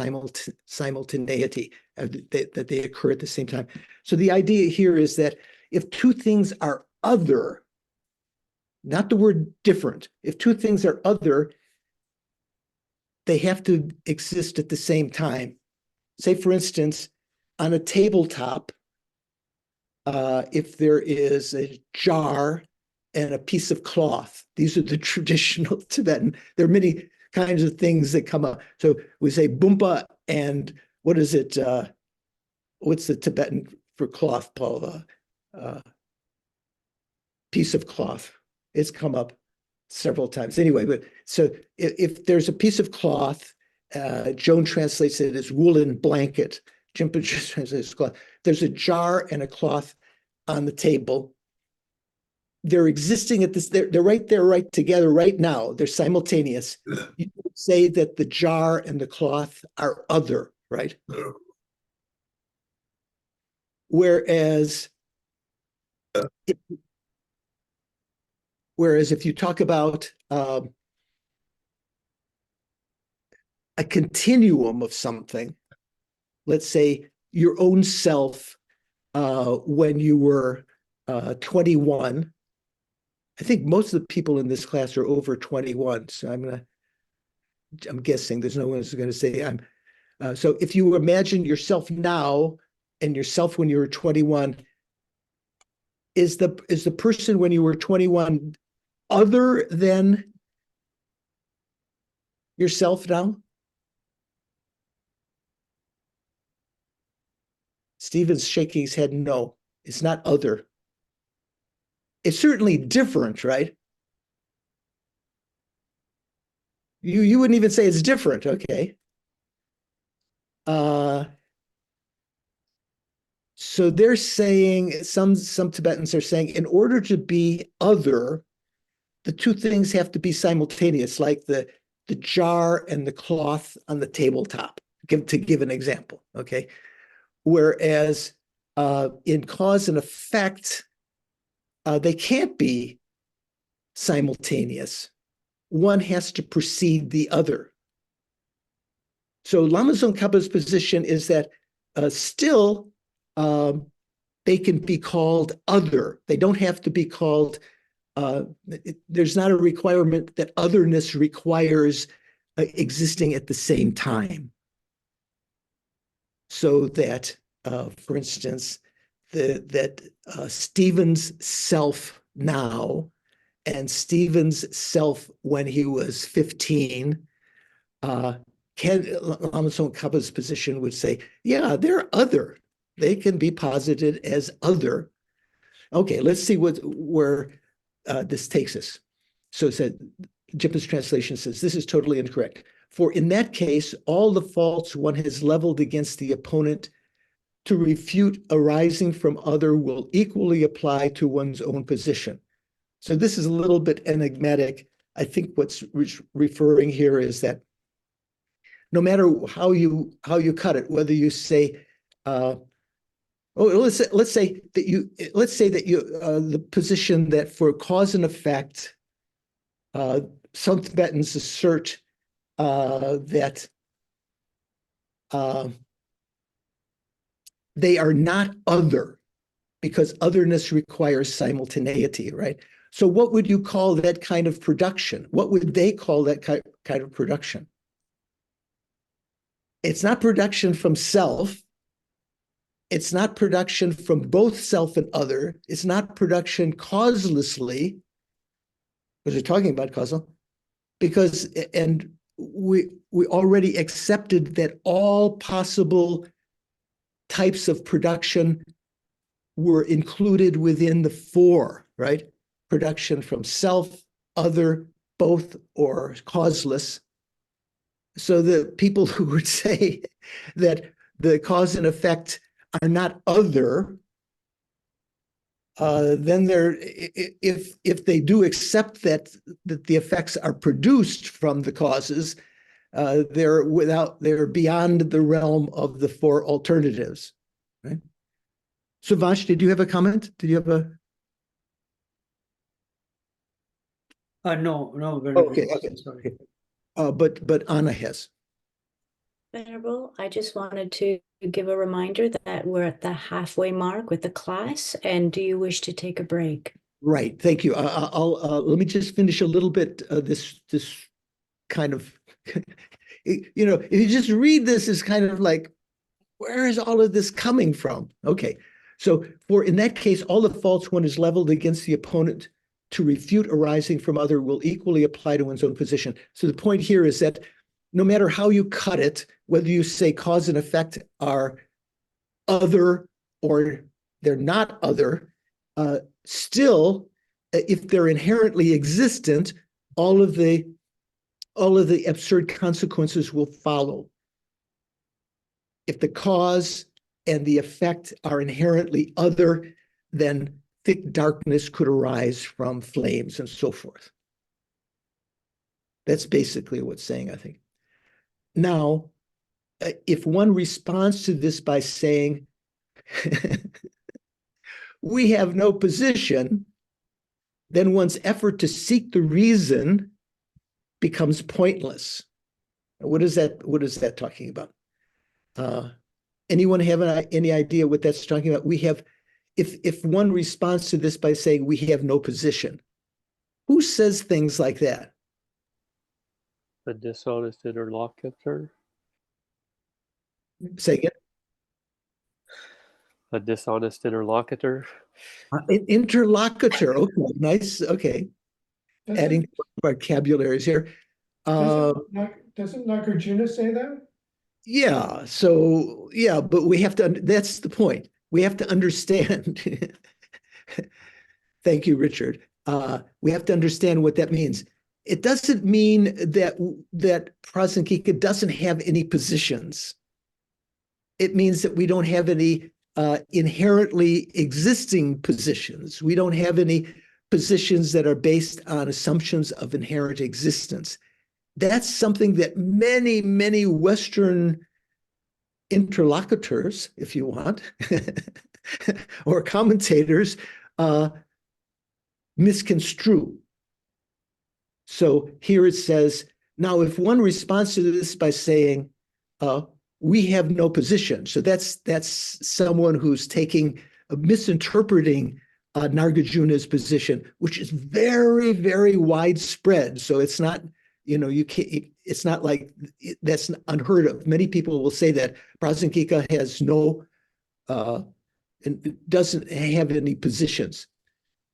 simultaneity, that they occur at the same time. So the idea here is that if two things are other, not the word different, if two things are other, they have to exist at the same time. Say, for instance, on a tabletop, if there is a jar and a piece of cloth, these are the traditional Tibetan. There are many kinds of things that come up. So we say bumpa and what is it? What's the Tibetan for cloth, Paul? Piece of cloth. It's come up several times. Anyway, but so if there's a piece of cloth, Joan translates it as woolen blanket. Jimpa translates cloth. There's a jar and a cloth on the table. They're existing at this, they're right there, right together right now. They're simultaneous. You would say that the jar and the cloth are other, right? Whereas if you talk about a continuum of something, let's say your own self when you were 21. I think most of the people in this class are over 21, so I'm guessing there's no one who's going to say I'm. So if you imagine yourself now and yourself when you were 21, is the person when you were 21 other than yourself now? Stephen's shaking his head. No, it's not other. It's certainly different, right? You wouldn't even say it's different, okay? So they're saying, some Tibetans are saying, in order to be other, the two things have to be simultaneous, like the jar and the cloth on the tabletop, to give an example, okay? Whereas in cause and effect, they can't be simultaneous. One has to precede the other. So Lama Tsongkhapa's position is that still they can be called other. They don't have to be called, there's not a requirement that otherness requires existing at the same time. So that, for instance, that Stephen's self now and Stephen's self when he was 15, Lama Tsongkhapa's position would say, yeah, they're other. They can be posited as other. Okay, let's see where this takes us. So it said, Jipa's translation says, this is totally incorrect. For in that case, all the faults one has leveled against the opponent to refute arising from other will equally apply to one's own position. So this is a little bit enigmatic. I think what's referring here is that no matter how you cut it, whether you say, let's say that you the position that for cause and effect, some Tibetans assert that they are not other because otherness requires simultaneity, right? So what would you call that kind of production? What would they call that kind of production? It's not production from self. It's not production from both self and other. It's not production causelessly, because we're talking about causal, because, and we already accepted that all possible types of production were included within the four, right? Production from self, other, both, or causeless. So the people who would say that the cause and effect are not other, then they're, if they do accept that the effects are produced from the causes, they're beyond the realm of the four alternatives, right? Suvash, did you have a comment? Did you have a? No. Okay. Sorry. But Anna has. Venerable, I just wanted to give a reminder that we're at the halfway mark with the class, and do you wish to take a break? Right. Thank you. I'll let me just finish a little bit. This kind of, if you just read this, is kind of like, where is all of this coming from? Okay. So for in that case, all the faults one is leveled against the opponent to refute arising from other will equally apply to one's own position. So the point here is that no matter how you cut it, whether you say cause and effect are other or they're not other, still, if they're inherently existent, all of the absurd consequences will follow. If the cause and the effect are inherently other, then thick darkness could arise from flames and so forth. That's basically what's saying, I think. Now, if one responds to this by saying, we have no position, then one's effort to seek the reason becomes pointless. What is that talking about? Anyone have any idea what that's talking about? We have, if one responds to this by saying we have no position, who says things like that? A dishonest interlocutor. Say again. A dishonest interlocutor. An interlocutor. Okay, nice. Okay, adding vocabularies here. Doesn't Nagarjuna say that? Yeah. So yeah, but we have to. That's the point. We have to understand. Thank you, Richard. We have to understand what that means. It doesn't mean that Prasangika doesn't have any positions. It means that we don't have any inherently existing positions. We don't have any positions that are based on assumptions of inherent existence. That's something that many, many Western interlocutors, if you want, or commentators misconstrue. So here it says, now if one responds to this by saying, we have no position. So that's someone who's misinterpreting Nagarjuna's position, which is very, very widespread. So it's not, you can't, it's not like that's unheard of. Many people will say that Prasangika has no, and doesn't have any positions.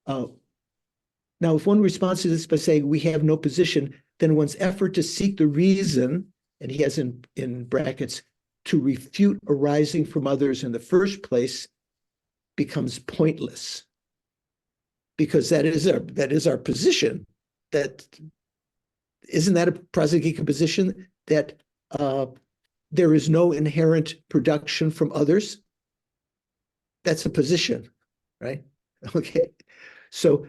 Now, if one responds to this by saying we have no position, then one's effort to seek the reason, and he has in brackets, to refute arising from others in the first place, becomes pointless. Because that is our position. Isn't that a Prasangika position, that there is no inherent production from others? That's a position, right? Okay. So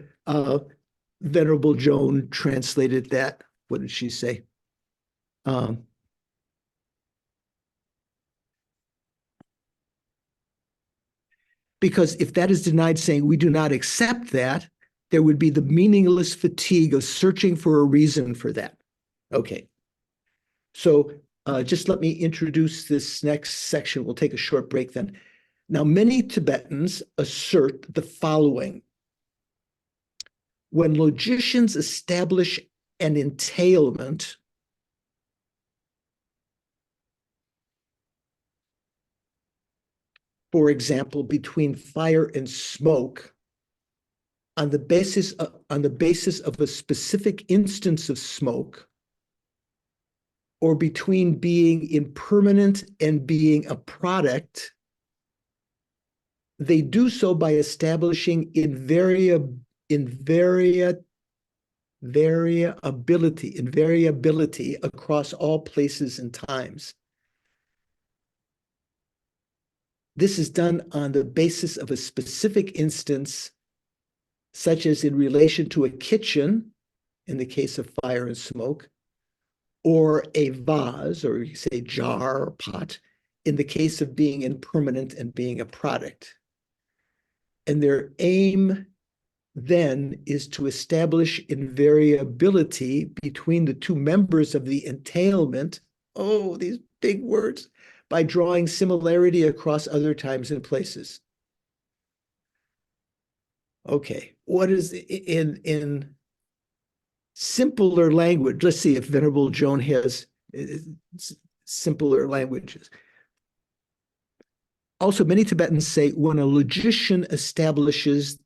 Venerable Joan translated that. What did she say? Because if that is denied, saying we do not accept that, there would be the meaningless fatigue of searching for a reason for that. Okay. So just let me introduce this next section. We'll take a short break then. Now, many Tibetans assert the following. When logicians establish an entailment, for example, between fire and smoke, on the basis of a specific instance of smoke, or between being impermanent and being a product, they do so by establishing invariability across all places and times. This is done on the basis of a specific instance, such as in relation to a kitchen, in the case of fire and smoke, or a vase, or you say jar or pot, in the case of being impermanent and being a product. And their aim then is to establish invariability between the two members of the entailment, oh, these big words, by drawing similarity across other times and places. Okay, what is in simpler language? Let's see if Venerable Joan has simpler languages. Also, many Tibetans say when a logician establishes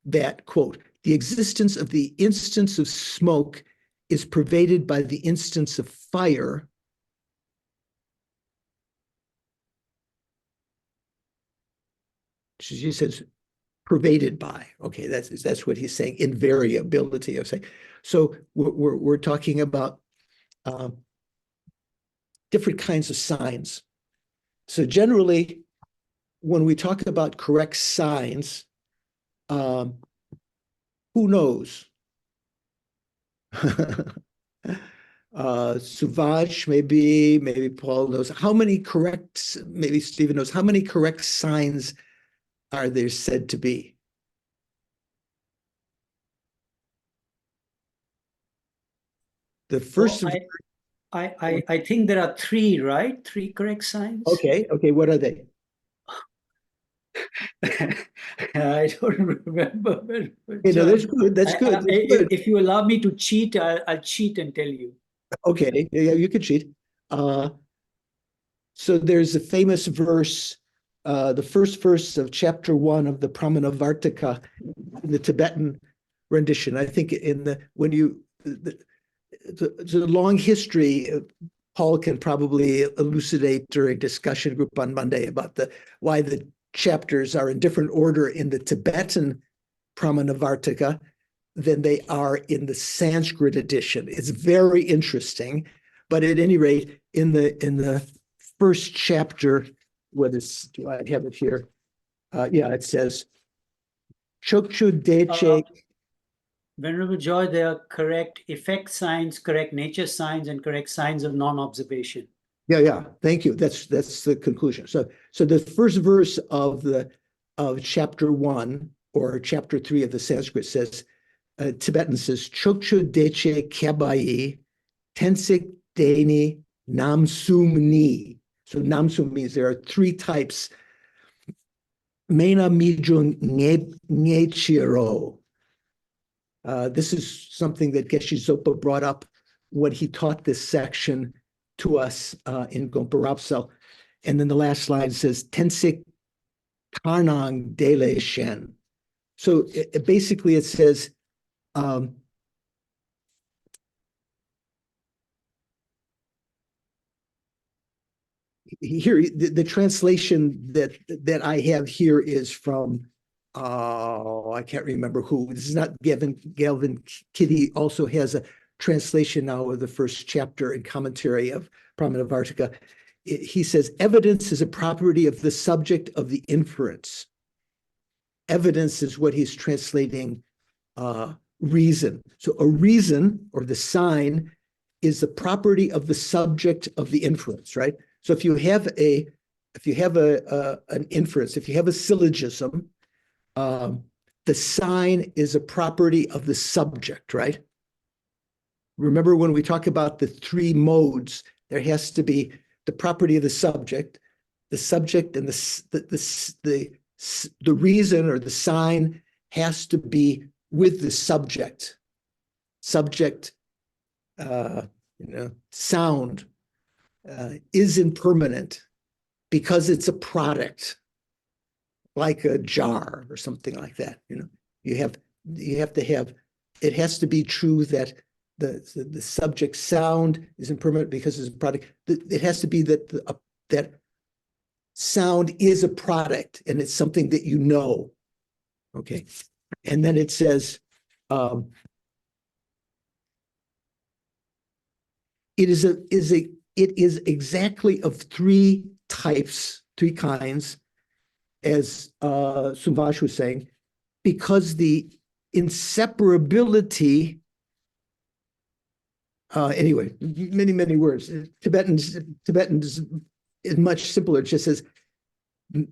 that, quote, the existence of the instance of smoke is pervaded by the instance of fire, she says pervaded by. Okay, that's what he's saying. Invariability of saying. So we're talking about different kinds of signs. So generally, when we talk about correct signs, who knows? Suvaj, maybe Paul knows. How many correct, maybe Stephen knows, how many correct signs are there said to be? The first I think there are three, right? Three correct signs. Okay, what are they? I don't remember. That's good. That's good. If you allow me to cheat, I'll cheat and tell you. Okay, yeah, you can cheat. So there's a famous verse, the first verse of chapter 1 of the Pramanavartika in the Tibetan rendition. I think it's a long history. Paul can probably elucidate during discussion group on Monday about why the chapters are in different order in the Tibetan Pramanavartika than they are in the Sanskrit edition. It's very interesting, but at any rate, in the first chapter, do I have it here? Yeah, it says Chokchu Deche. Venerable Joy, there are correct effect signs, correct nature signs, and correct signs of non-observation. Yeah. Thank you. That's the conclusion. So the first verse of chapter 1 or chapter 3 of the Sanskrit says, Tibetan says, Chokchu Deche Kyabai Tensik Deni Namsum Ni. So Namsum means there are three types. Mena Mijung Ngechiro. This is something that Geshe Zopa brought up when he taught this section to us in Gompa Rapsal. And then the last line says, Tensik Karnang Dele Shen. So basically it says, here, the translation that I have here is from, I can't remember who. This is not Galvin Kitty also has a translation now of the first chapter and commentary of Pramanavartika. He says, evidence is a property of the subject of the inference. Evidence is what he's translating reason. So a reason or the sign is the property of the subject of the inference, right? So if you have an inference, if you have a syllogism, the sign is a property of the subject, right? Remember when we talk about the three modes, there has to be the property of the subject and the reason or the sign has to be with the subject. Subject, sound is impermanent because it's a product, like a jar or something like that. You have to have. It has to be true that the subject sound is impermanent because it's a product. It has to be that that sound is a product and it's something that you know. Okay, and then it says. It is exactly of three types, three kinds, as Subhash was saying, because the inseparability, anyway, many words. Tibetan is much simpler. It just says,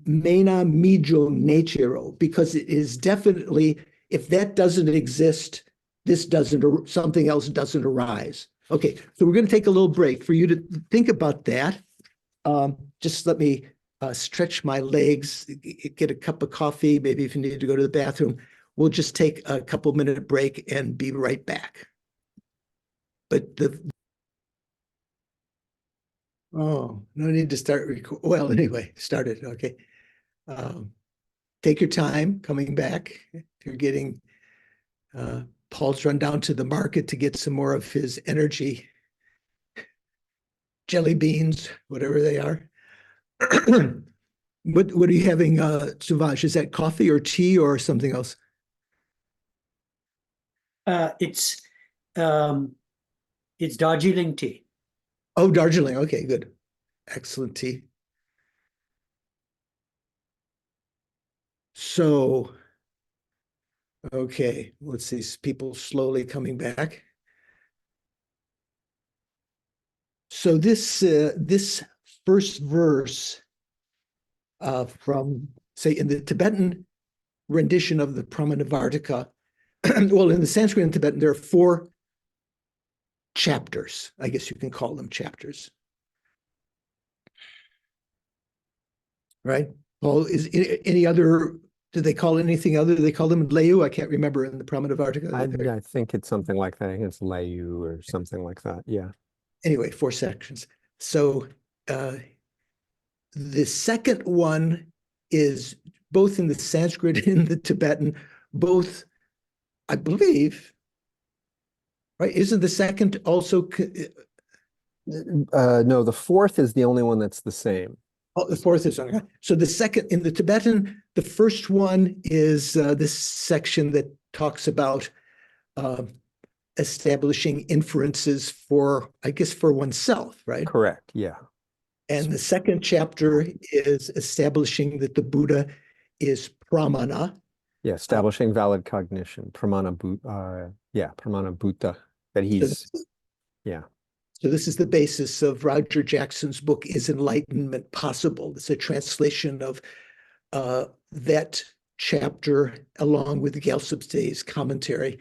Mena Mijo Nechiro, because it is definitely, if that doesn't exist, something else doesn't arise. Okay, so we're going to take a little break for you to think about that. Just let me stretch my legs, get a cup of coffee, maybe if you need to go to the bathroom. We'll just take a couple-minute break and be right back. But no need to start well, anyway, start it, okay. Take your time coming back. If you're getting Paul's run down to the market to get some more of his energy jelly beans, whatever they are. What are you having, Subhash? Is that coffee or tea or something else? It's Darjeeling tea. Oh, Darjeeling. Okay, good. Excellent tea. So, okay, let's see, people slowly coming back. So this first verse from, say, in the Tibetan rendition of the Pramanavartika, well, in the Sanskrit and Tibetan, there are four chapters. I guess you can call them chapters. Right? Paul, is any other, do they call anything other? Do they call them Leu? I can't remember in the Pramanavartika. I think it's something like that. I think it's Layu or something like that. Yeah. Anyway, 4 sections. So the second one is both in the Sanskrit and the Tibetan, both, I believe, right? Isn't the second also? No, the fourth is the only one that's the same. Oh, the fourth is okay. So the second in the Tibetan, the first one is this section that talks about establishing inferences for, I guess, for oneself, right? Correct. Yeah. And the second chapter is establishing that the Buddha is pramana. Yeah, establishing valid cognition, pramana bhuta, that he's, yeah. So this is the basis of Roger Jackson's book, Is Enlightenment Possible? It's a translation of that chapter along with Gyaltsab's commentary.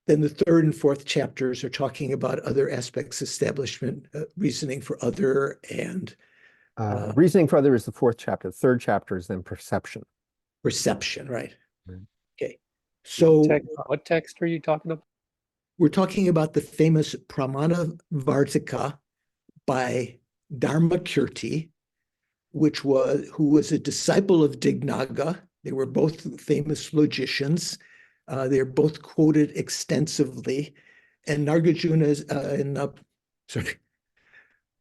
Then the third and fourth chapters are talking about other aspects, establishment, reasoning for other, and reasoning for other is the fourth chapter. The third chapter is then perception. Perception, right? Right. Okay. So what text are you talking about? we're talking about the famous Pramanavartika by Dharmakirti, who was a disciple of Dignaga. They were both famous logicians. They're both quoted extensively. And Nagarjuna's,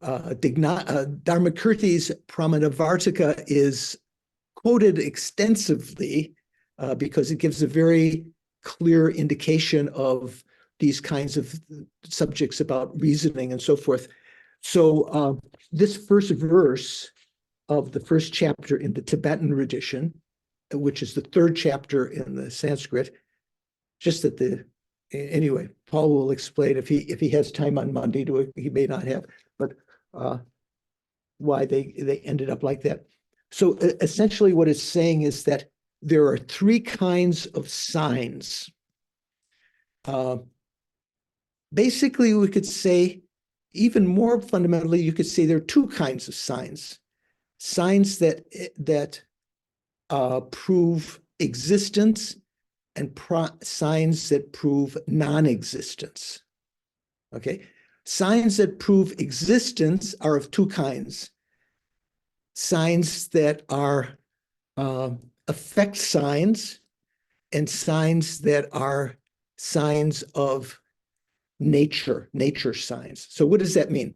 Dharmakirti's Pramanavartika is quoted extensively because it gives a very clear indication of these kinds of subjects about reasoning and so forth. So this first verse of the first chapter in the Tibetan edition, which is the third chapter in the Sanskrit, just at the, anyway, Paul will explain if he has time on Monday to it, he may not have, but why they ended up like that. So essentially what it's saying is that there are 3 kinds of signs. Basically, we could say, even more fundamentally, you could say there are 2 kinds of signs. Signs that prove existence and signs that prove non-existence. Okay? Signs that prove existence are of 2 kinds. Signs that are effect signs and signs that are signs of nature signs. So what does that mean?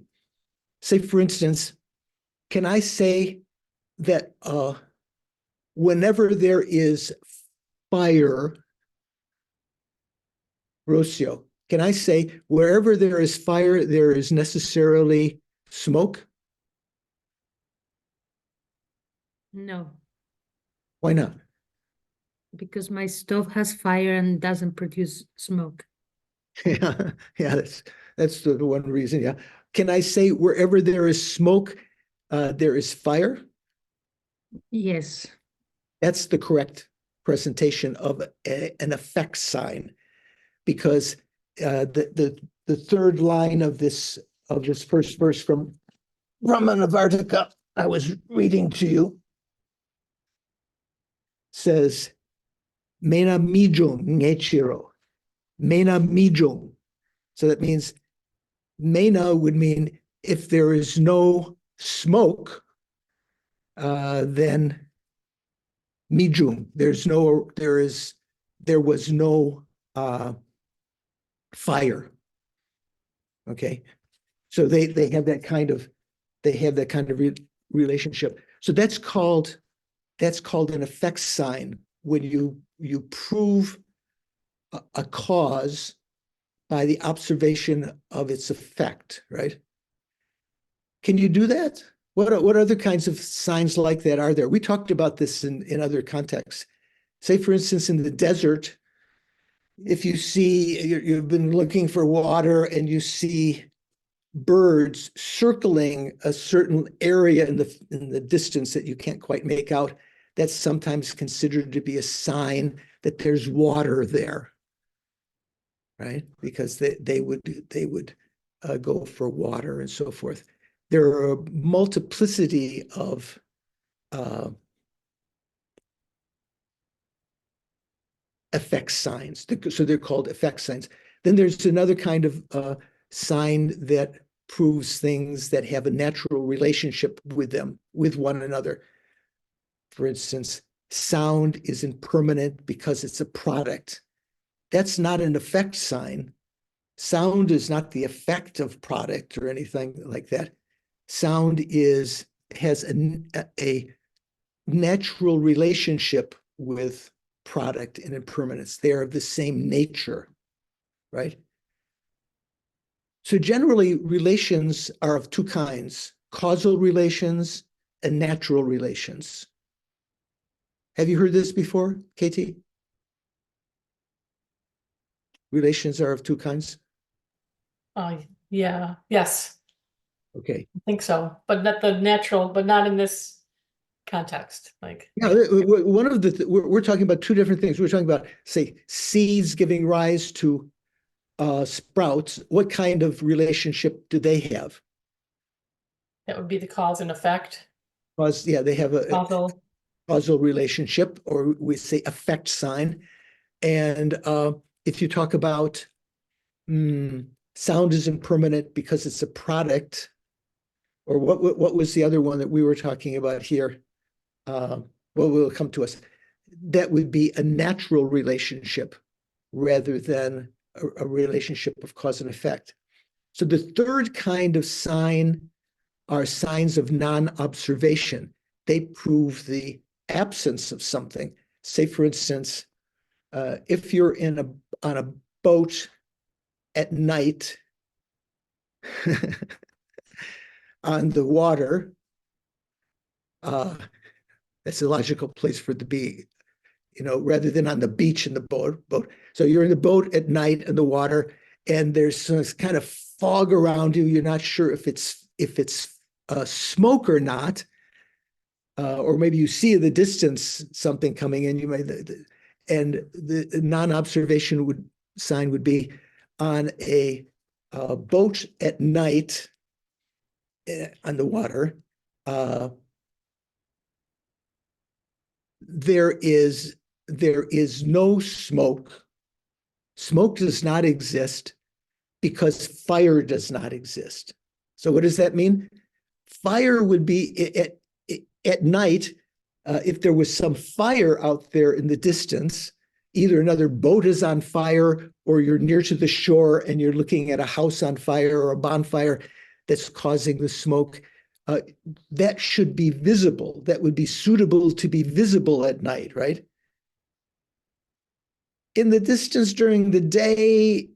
Say, for instance, can I say that whenever there is fire, Rocio, can I say wherever there is fire, there is necessarily smoke? No, Why not? because my stove has fire and doesn't produce smoke. Yeah, that's the one reason. Yeah. Can I say wherever there is smoke, there is fire? Yes. That's the correct presentation of an effect sign, because the third line of this first verse from Pramanavartika I was reading to you says, "Mena mijung ngechiro." Mena mijung. So that means mena would mean if there is no smoke, then mijung, there was no fire. Okay, so they have that kind of relationship. So that's called an effect sign when you prove a cause by the observation of its effect, right? Can you do that? What other kinds of signs like that are there? We talked about this in other contexts. Say, for instance, in the desert, if you see, you've been looking for water and you see birds circling a certain area in the distance that you can't quite make out, that's sometimes considered to be a sign that there's water there, right? Because they would go for water and so forth. There are a multiplicity of effect signs. So they're called effect signs. Then there's another kind of sign that proves things that have a natural relationship with them, with one another. For instance, sound is impermanent because it's a product. That's not an effect sign. Sound is not the effect of product or anything like that. Sound has a natural relationship with product and impermanence. They are of the same nature, right? So generally, relations are of two kinds: causal relations and natural relations. Have you heard this before, Katie? Relations are of two kinds? Yeah, yes, Okay. I think so, but not the natural, but not in this context, like. Yeah, one of the, we're talking about two different things. We're talking about, say, seeds giving rise to sprouts. What kind of relationship do they have? That would be the cause and effect. Because, yeah, they have a causal relationship, or we say effect sign. And if you talk about sound is impermanent because it's a product, or what was the other one that we were talking about here? Well, will come to us. That would be a natural relationship rather than a relationship of cause and effect. So the third kind of sign are signs of non-observation. They prove the absence of something. Say, for instance, if you're on a boat at night on the water, that's a logical place for it to be, rather than on the beach in the boat. So you're in the boat at night in the water, and there's this kind of fog around you. You're not sure if it's smoke or not, or maybe you see in the distance something coming in. And the non-observation sign would be on a boat at night on the water. There is no smoke. Smoke does not exist because fire does not exist. So what does that mean? Fire would be at night, if there was some fire out there in the distance, either another boat is on fire, or you're near to the shore and you're looking at a house on fire or a bonfire that's causing the smoke. That should be visible. That would be suitable to be visible at night, right? In the distance during the day,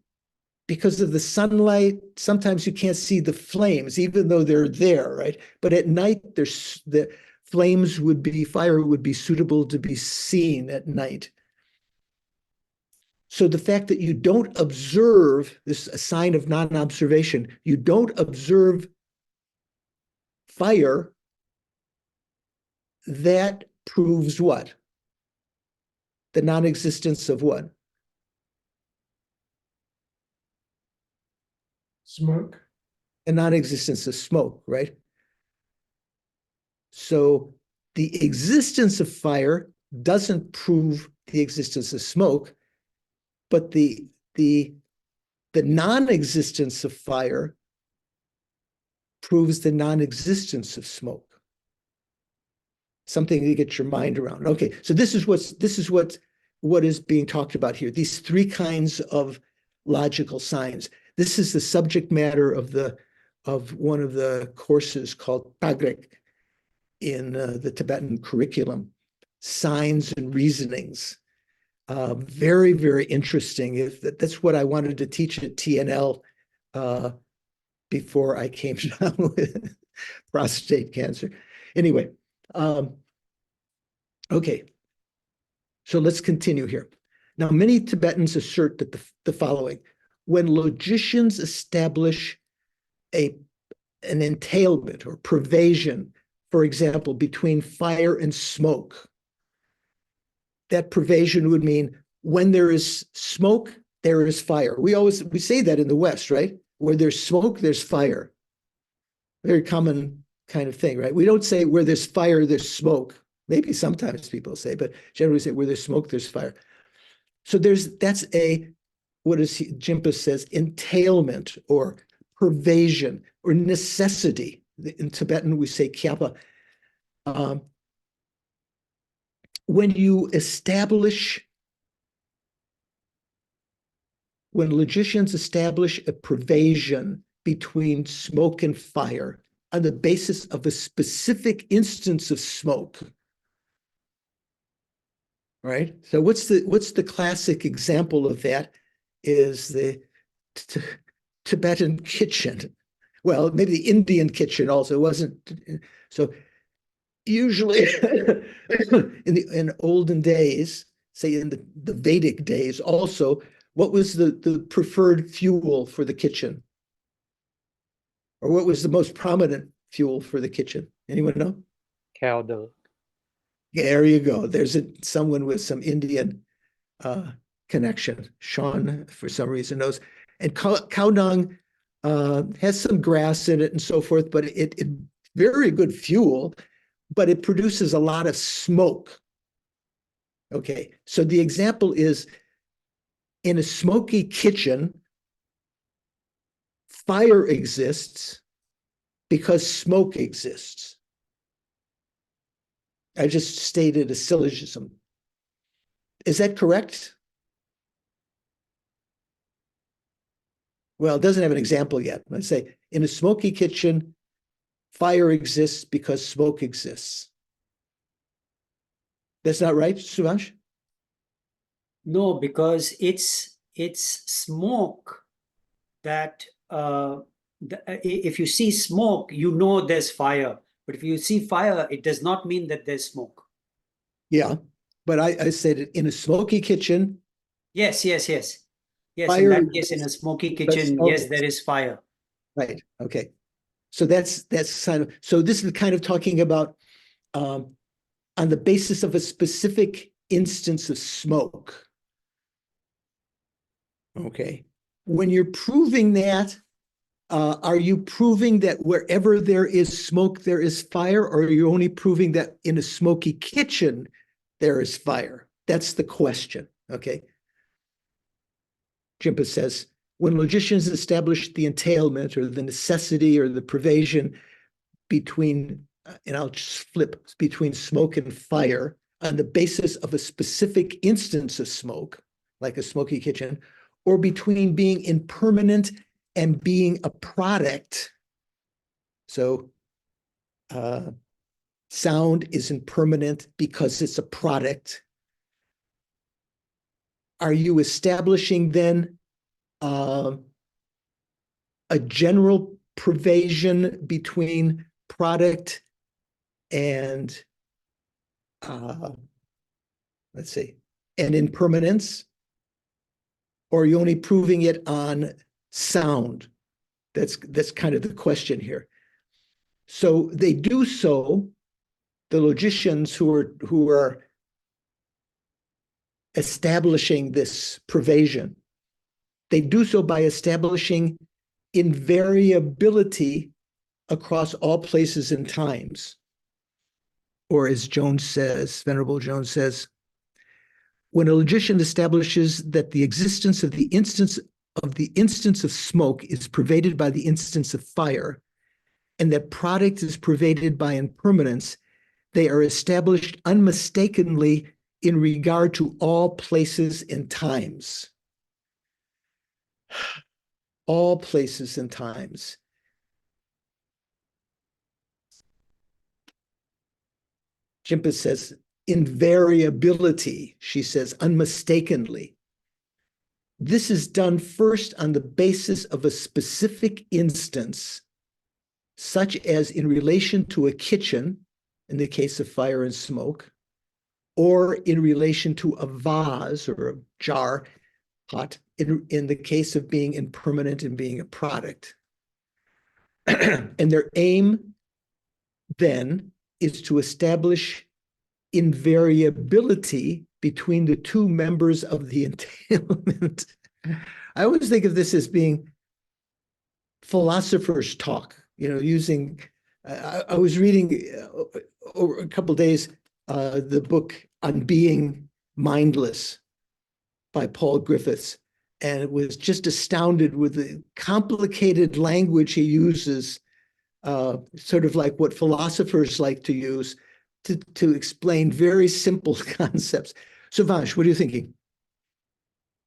because of the sunlight, sometimes you can't see the flames, even though they're there, right? But at night, the fire would be suitable to be seen at night. So the fact that you don't observe, this is a sign of non-observation, you don't observe fire, that proves what? The non-existence of what? Smoke. The non-existence of smoke, right? So the existence of fire doesn't prove the existence of smoke, but the non-existence of fire proves the non-existence of smoke. Something to get your mind around. Okay, so this is what is being talked about here. These three kinds of logical signs. This is the subject matter of one of the courses called Tagrek in the Tibetan curriculum, signs and reasonings. Very, very interesting. That's what I wanted to teach at TNL before I came down with prostate cancer. Anyway, okay, so let's continue here. Now, many Tibetans assert that the following: when logicians establish an entailment or pervasion, for example, between fire and smoke, that pervasion would mean when there is smoke, there is fire. We say that in the West, right? where there's smoke, there's fire. Very common kind of thing, right? We don't say where there's fire, there's smoke. Maybe sometimes people say, but generally say where there's smoke, there's fire. So that's what is Jimpa says, entailment or pervasion or necessity. In Tibetan, we say Khapa. When logicians establish a pervasion between smoke and fire on the basis of a specific instance of smoke, right? So what's the classic example of that is the Tibetan kitchen. Well, maybe the Indian kitchen also wasn't. So usually in olden days, say in the Vedic days also, what was the preferred fuel for the kitchen? Or what was the most prominent fuel for the kitchen? Anyone know? Cow dung. There you go. There's someone with some Indian connection. Sean, for some reason, knows. And cow dung has some grass in it and so forth, but it very good fuel, but it produces a lot of smoke. Okay, so the example is in a smoky kitchen, fire exists because smoke exists. I just stated a syllogism. Is that correct? Well, it doesn't have an example yet. Let's say in a smoky kitchen, fire exists because smoke exists. That's not right, Suvansh? No, because it's smoke that if you see smoke, you know there's fire. But if you see fire, it does not mean that there's smoke. Yeah, but I said it in a smoky kitchen. Yes. Yes, Fire in that case, in a smoky kitchen, yes, there is fire. Right, okay. So that's kind of, so this is kind of talking about on the basis of a specific instance of smoke. Okay. When you're proving that, are you proving that wherever there is smoke, there is fire, or are you only proving that in a smoky kitchen, there is fire? That's the question, okay? Jimpa says, when logicians establish the entailment or the necessity or the pervasion between, and I'll just flip, between smoke and fire on the basis of a specific instance of smoke, like a smoky kitchen, or between being impermanent and being a product. So sound is impermanent because it's a product. Are you establishing then a general pervasion between product and let's see, and impermanence? Or are you only proving it on sound? That's kind of the question here. So they do so, the logicians who are establishing this pervasion, they do so by establishing invariability across all places and times. Or as Jones says, Venerable Jones says, when a logician establishes that the existence of the instance of smoke is pervaded by the instance of fire, and that product is pervaded by impermanence, they are established unmistakably in regard to all places and times. All places and times. Jimpa says, invariability, she says, unmistakably. This is done first on the basis of a specific instance, such as in relation to a kitchen, in the case of fire and smoke, or in relation to a vase or a jar, pot, in the case of being impermanent and being a product. And their aim then is to establish invariability between the two members of the entailment. I always think of this as being philosophers talk, using, I was reading over a couple of days, the book On Being Mindless by Paul Griffiths, and it was just astounded with the complicated language he uses, sort of like what philosophers like to use to explain very simple concepts. So Vansh, what are you thinking?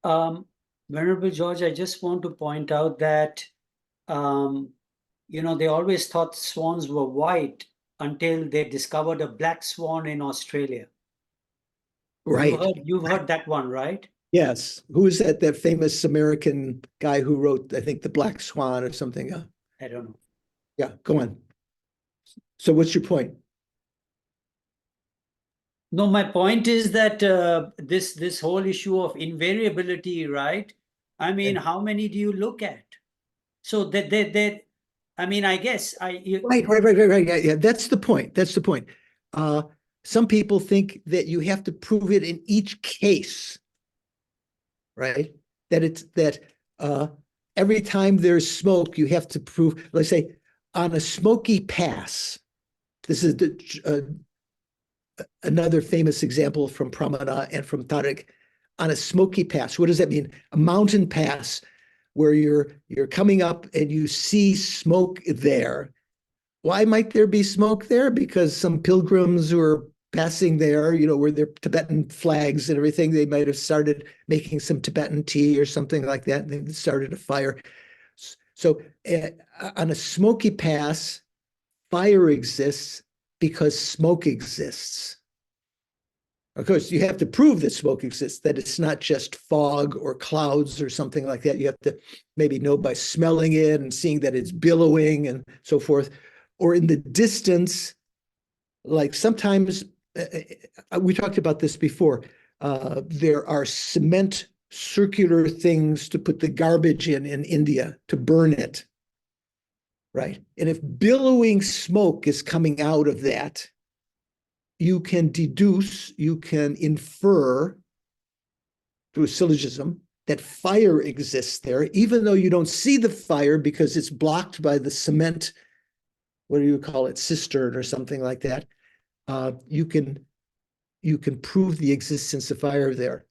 Venerable George, I just want to point out that, they always thought swans were white until they discovered a black swan in Australia. Right. You've heard that one, right? Yes. Who is that famous American guy who wrote, I think, The Black Swan or something? I don't know. Yeah, go on. So what's your point? No, my point is that this whole issue of invariability, right? I mean, how many do you look at? So that I mean, I guess Right. Yeah, that's the point. That's the point. Some people think that you have to prove it in each case, right? That every time there's smoke, you have to prove, let's say, on a smoky pass. This is another famous example from Pramana and from Tariq. On a smoky pass, what does that mean? A mountain pass where you're coming up and you see smoke there. Why might there be smoke there? Because some pilgrims who are passing there, where their Tibetan flags and everything, they might have started making some Tibetan tea or something like that, and they started a fire. So on a smoky pass, fire exists because smoke exists. Of course, you have to prove that smoke exists, that it's not just fog or clouds or something like that. You have to maybe know by smelling it and seeing that it's billowing and so forth. Or in the distance, like sometimes, we talked about this before, there are cement circular things to put the garbage in India to burn it, right? And if billowing smoke is coming out of that, you can deduce, you can infer through a syllogism that fire exists there, even though you don't see the fire because it's blocked by the cement, what do you call it, cistern or something like that. You can prove the existence of fire there.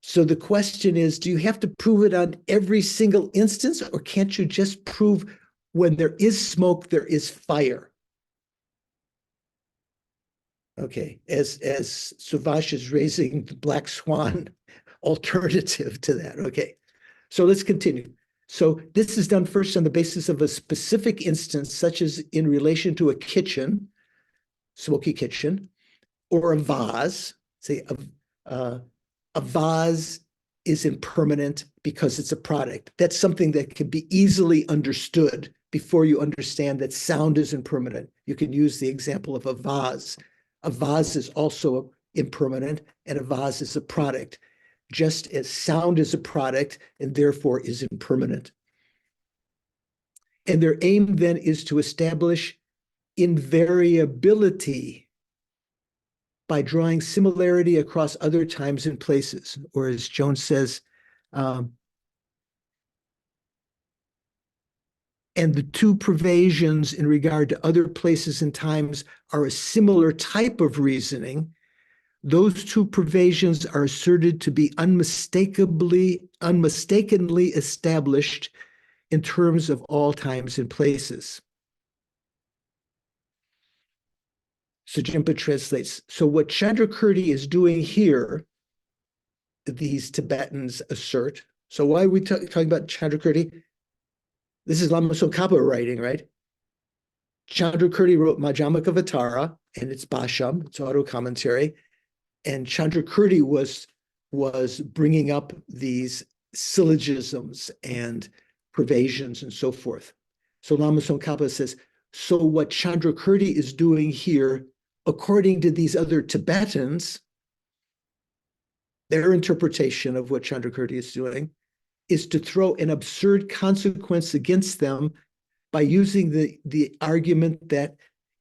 So the question is, do you have to prove it on every single instance, or can't you just prove when there is smoke, there is fire? Okay, as Suvash is raising the black swan alternative to that. Okay, so let's continue. So this is done first on the basis of a specific instance, such as in relation to a kitchen, smoky kitchen, or a vase. Say a vase is impermanent because it's a product. That's something that can be easily understood before you understand that sound is impermanent. You can use the example of a vase. A vase is also impermanent, and a vase is a product, just as sound is a product and therefore is impermanent. And their aim then is to establish invariability by drawing similarity across other times and places, or as Jones says, and the two pervasions in regard to other places and times are a similar type of reasoning. Those two pervasions are asserted to be unmistakably established in terms of all times and places. So Jimpa translates, so what Chandrakirti is doing here, these Tibetans assert. So why are we talking about Chandrakirti? This is Lama Tsongkhapa writing, right? Chandrakirti wrote Majjhimaka Vatara, and it's Bhasham, it's auto commentary. And Chandrakirti was bringing up these syllogisms and pervasions and so forth. So Lama Tsongkhapa says, so what Chandrakirti is doing here, according to these other Tibetans, their interpretation of what Chandrakirti is doing is to throw an absurd consequence against them by using the argument that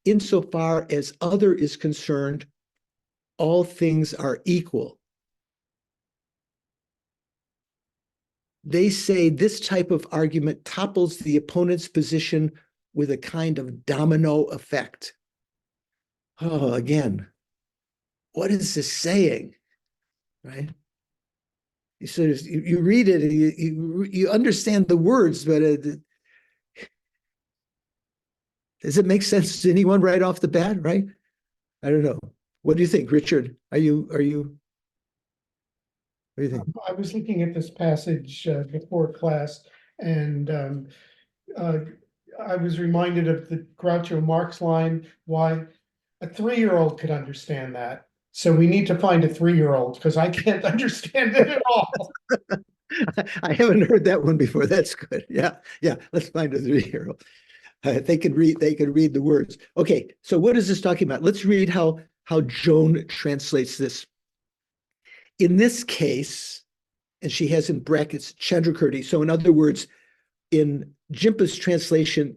insofar as other is concerned, all things are equal. they say this type of argument topples the opponent's position with a kind of domino effect. Oh, again, what is this saying, right? You sort of you read it and you understand the words, but does it make sense to anyone right off the bat, right? I don't know. What do you think, Richard? What do you think? I was looking at this passage before class, and I was reminded of the Groucho Marx line, why a 3-year-old could understand that. So we need to find a 3-year-old, because I can't understand it at all. I haven't heard that one before. That's good. Yeah. Let's find a 3-year-old. They could read the words. Okay, so what is this talking about? Let's read how Joan translates this. In this case, and she has in brackets Chandrakirti. So in other words, in Jimpa's translation,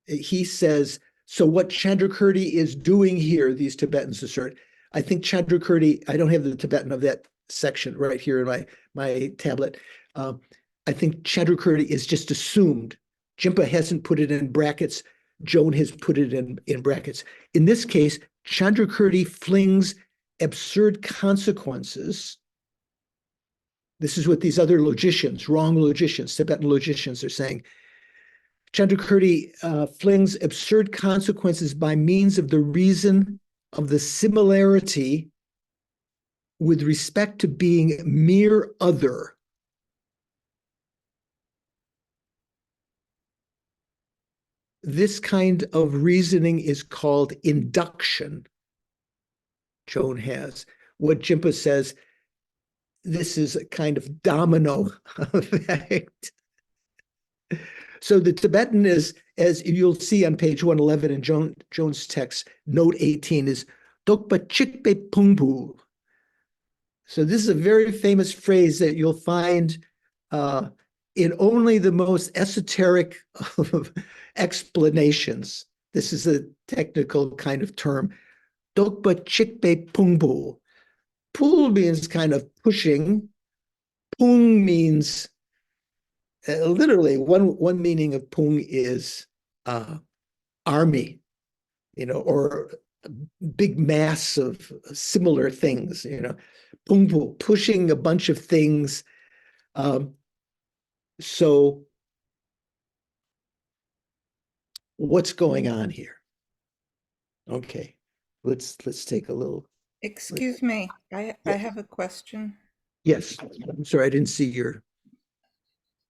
he says, so what Chandrakirti is doing here, these Tibetans assert. I think Chandrakirti, I don't have the Tibetan of that section right here in my tablet. I think Chandrakirti is just assumed. Jimpa hasn't put it in brackets. Joan has put it in brackets. In this case, Chandrakirti flings absurd consequences. This is what these other logicians, wrong logicians, Tibetan logicians are saying. Chandrakirti flings absurd consequences by means of the reason of the similarity with respect to being mere other. This kind of reasoning is called induction. Joan has. What Jimpa says, this is a kind of domino effect. So the Tibetan is, as you'll see on page 111 in Joan's text, note 18 is Dokpa Chikpe Pungpu. So this is a very famous phrase that you'll find in only the most esoteric of explanations. This is a technical kind of term. Dokpa Chikpe Pungpu. Pul means kind of pushing. Pung means literally one meaning of pung is army, or a big mass of similar things, pungpu, pushing a bunch of things. So what's going on here? Okay, let's take a little. Excuse me, I have a question. Yes, I'm sorry, I didn't see your.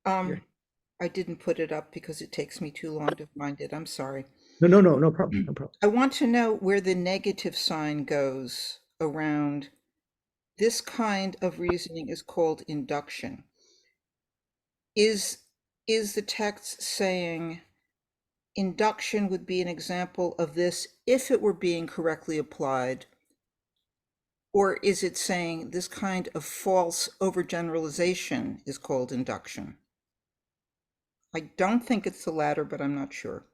I didn't put it up because it takes me too long to find it. I'm sorry. No problem. No problem. I want to know where the negative sign goes around this kind of reasoning is called induction. Is the text saying induction would be an example of this if it were being correctly applied? Or is it saying this kind of false overgeneralization is called induction? I don't think it's the latter, but I'm not sure.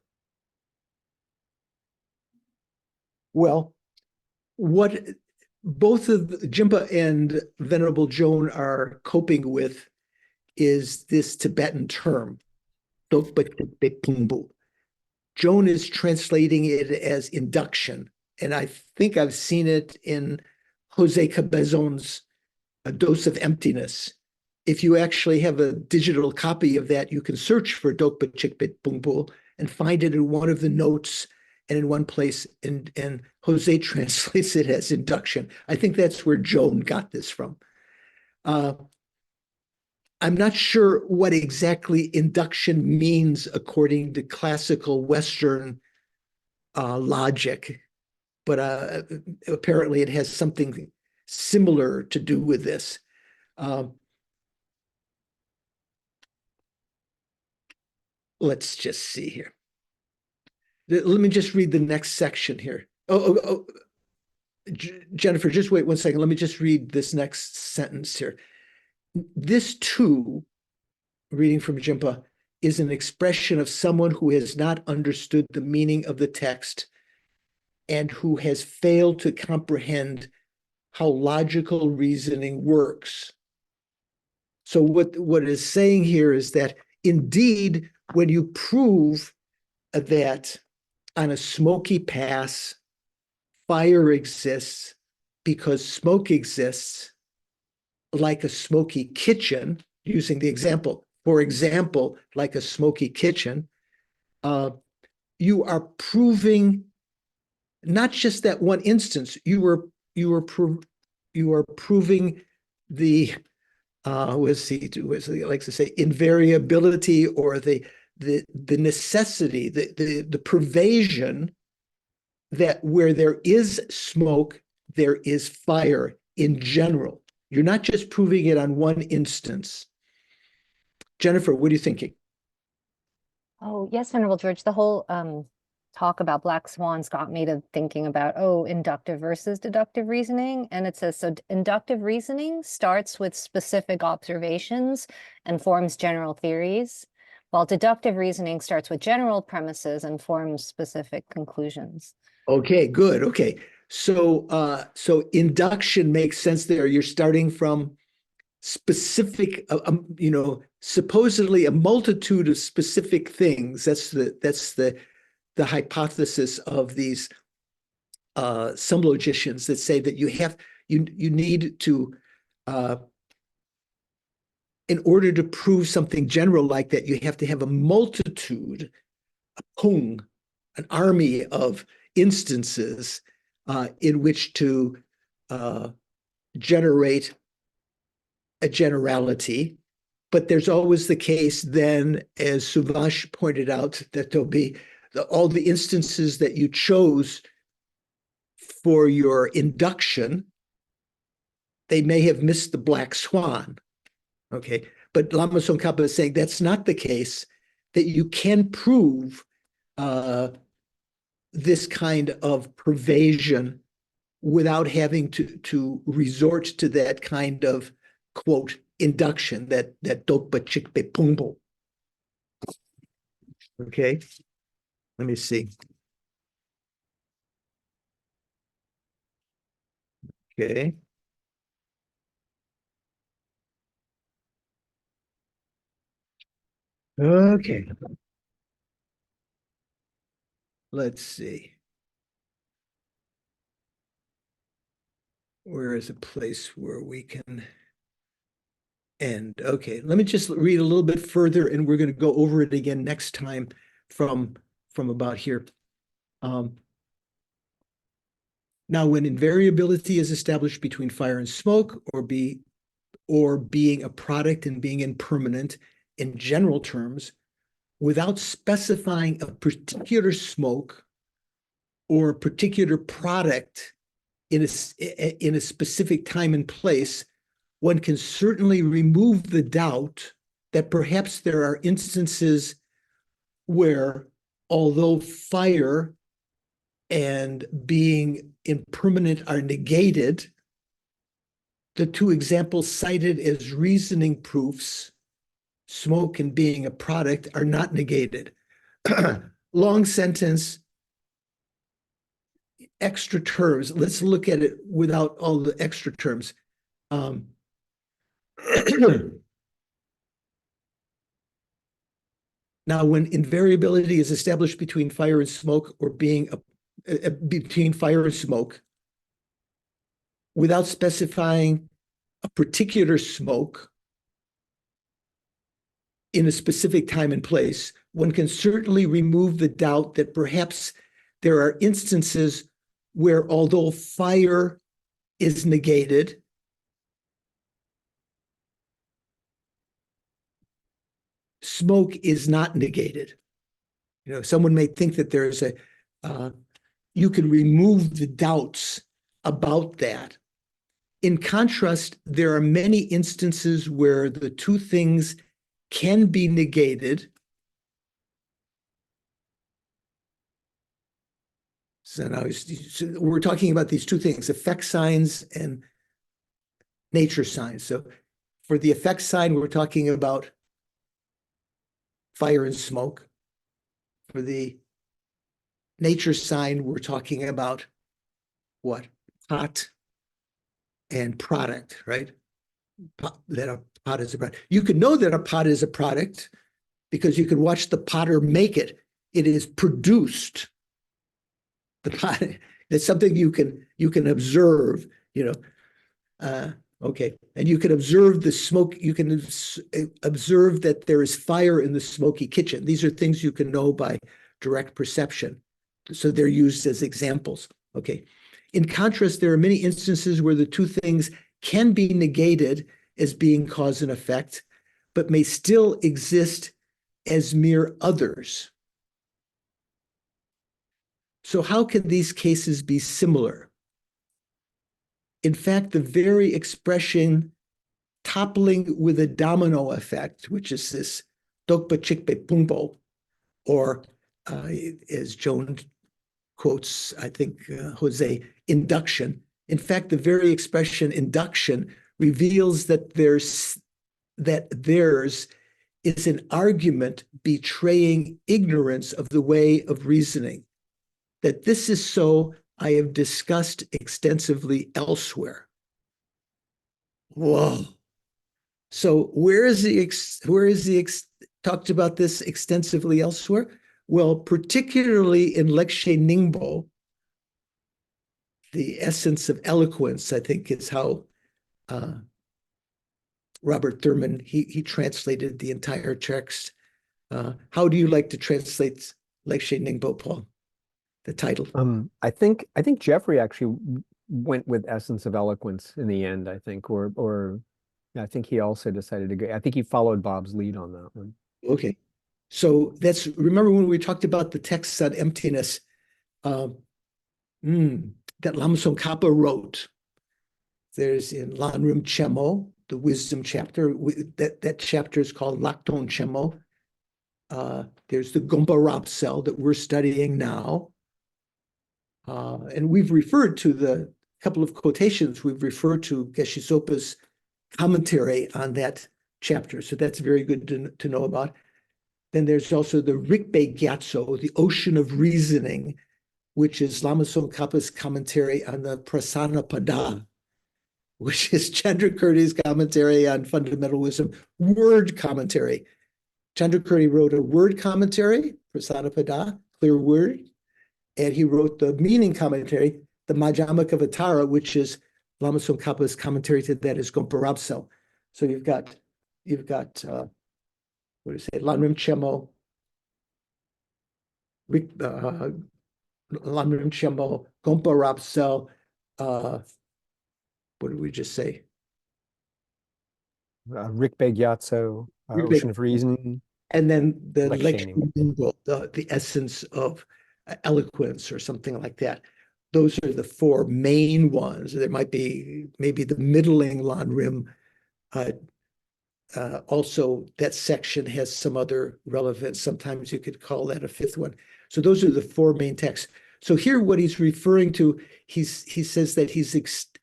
Well, what both of Jimpa and Venerable Joan are coping with is this Tibetan term, Dokpa. Joan is translating it as induction, and I think I've seen it in Jose Cabezon's A Dose of Emptiness. If you actually have a digital copy of that, you can search for Dokpa Chikpit Pungpo and find it in one of the notes and in one place, and Jose translates it as induction. I think that's where Joan got this from. I'm not sure what exactly induction means according to classical Western logic, but apparently it has something similar to do with this. Let's just see here. Let me just read the next section here. Jennifer, just wait one second. Let me just read this next sentence here. This too, reading from Jimpa, is an expression of someone who has not understood the meaning of the text and who has failed to comprehend how logical reasoning works. So what it is saying here is that indeed, when you prove that on a smoky pass, fire exists because smoke exists, like a smoky kitchen, using the example, for example, like a smoky kitchen, you are proving not just that one instance, you are proving the was he likes to say invariability, or the necessity, the pervasion, that where there is smoke, there is fire in general. You're not just proving it on one instance. Jennifer, what are you thinking? Oh, yes, Venerable George. The whole talk about black swans got me to thinking about, oh, inductive versus deductive reasoning. And it says, so inductive reasoning starts with specific observations and forms general theories, while deductive reasoning starts with general premises and forms specific conclusions. Okay, good. Okay. So induction makes sense there. You're starting from specific, supposedly a multitude of specific things. That's the hypothesis of these some logicians that say that you need to in order to prove something general like that, you have to have a multitude, a pung, an army of instances in which to generate a generality. But there's always the case then, as Subhash pointed out, that there'll be all the instances that you chose for your induction, they may have missed the black swan. Okay, but Lama Tsongkhapa is saying that's not the case, that you can prove this kind of pervasion without having to resort to that kind of, quote, induction, that dokpa chikpe pungpo. Okay, let me see. Okay. Okay. Let's see. Where is a place where we can end? Okay, let me just read a little bit further, and we're going to go over it again next time from about here. Now, when invariability is established between fire and smoke, or being a product and being impermanent in general terms, without specifying a particular smoke or a particular product in a specific time and place, one can certainly remove the doubt that perhaps there are instances where, although fire and being impermanent are negated, the two examples cited as reasoning proofs, smoke and being a product, are not negated. Long sentence, extra terms. Let's look at it without all the extra terms. Now, when invariability is established between fire and smoke, or being between fire and smoke, without specifying a particular smoke in a specific time and place, one can certainly remove the doubt that perhaps there are instances where, although fire is negated, smoke is not negated. Someone may think that there's you can remove the doubts about that. In contrast, there are many instances where the two things can be negated. So now we're talking about these two things, effect signs and nature signs. So for the effect sign, we're talking about fire and smoke. For the nature sign, we're talking about what? Pot and product, right? That a pot is a product. You can know that a pot is a product because you can watch the potter make it. It is produced. The pot, that's something you can observe, okay. And you can observe the smoke, you can observe that there is fire in the smoky kitchen. These are things you can know by direct perception. So they're used as examples, okay. In contrast, there are many instances where the two things can be negated as being cause and effect, but may still exist as mere others. So how can these cases be similar? In fact, the very expression toppling with a domino effect, which is this dokpa chikpe pungpo, or as Joan quotes, I think, Jose, induction. In fact, the very expression induction reveals that theirs is an argument betraying ignorance of the way of reasoning. That this is so, I have discussed extensively elsewhere. Whoa. So where is talked about this extensively elsewhere? Well, particularly in Lekshe Ningbo, the essence of eloquence, I think, is how Robert Thurman, he translated the entire text. How do you like to translate Lekshe Ningbo, Paul? The title? I think Jeffrey actually went with essence of eloquence in the end, I think, or I think he also decided to go. I think he followed Bob's lead on that one. Okay. So remember when we talked about the texts on emptiness that Lama Tsongkhapa wrote. There's in Lanrim Chemo, the wisdom chapter, that chapter is called Lakton Chemo. There's the Gompa Rapsel that we're studying now. And we've referred to the couple of quotations, we've referred to Geshe Sopa's commentary on that chapter. So that's very good to know about. Then there's also the Rikpe Gyatso, the ocean of reasoning, which is Lama Tsongkhapa's commentary on the Prasana Pada, which is Chandrakirti's commentary on fundamental wisdom, word commentary. Chandrakirti wrote a word commentary, Prasana Pada, clear word, and he wrote the meaning commentary, the Majjhimaka Vatara, which is Lama Tsongkhapa's commentary to that is Gompa Rapsel. So you've got what do you say, Lanrim Chemo, Lanrim Chemo, Gompa Rapsel, what did we just say? Rikpe Gyatso, Ocean of Reasoning. And then the Lekshe Ningpo. the essence of eloquence or something like that. Those are the four main ones. There might be maybe the middling Lanrim. Also, that section has some other relevance. Sometimes you could call that a fifth one. So those are the four main texts. So here what he's referring to, he says that he's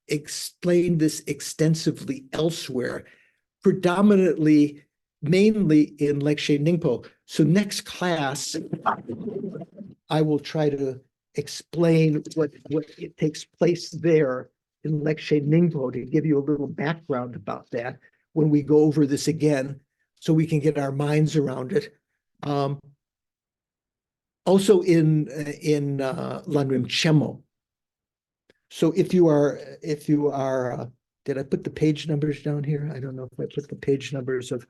explained this extensively elsewhere, predominantly, mainly in Lekshe Ningpo. So next class, I will try to explain what it takes place there in Lekshe Ningpo to give you a little background about that when we go over this again, so we can get our minds around it. Also in Lanrim Chemo. So if you are, did I put the page numbers down here? I don't know if I put the page numbers of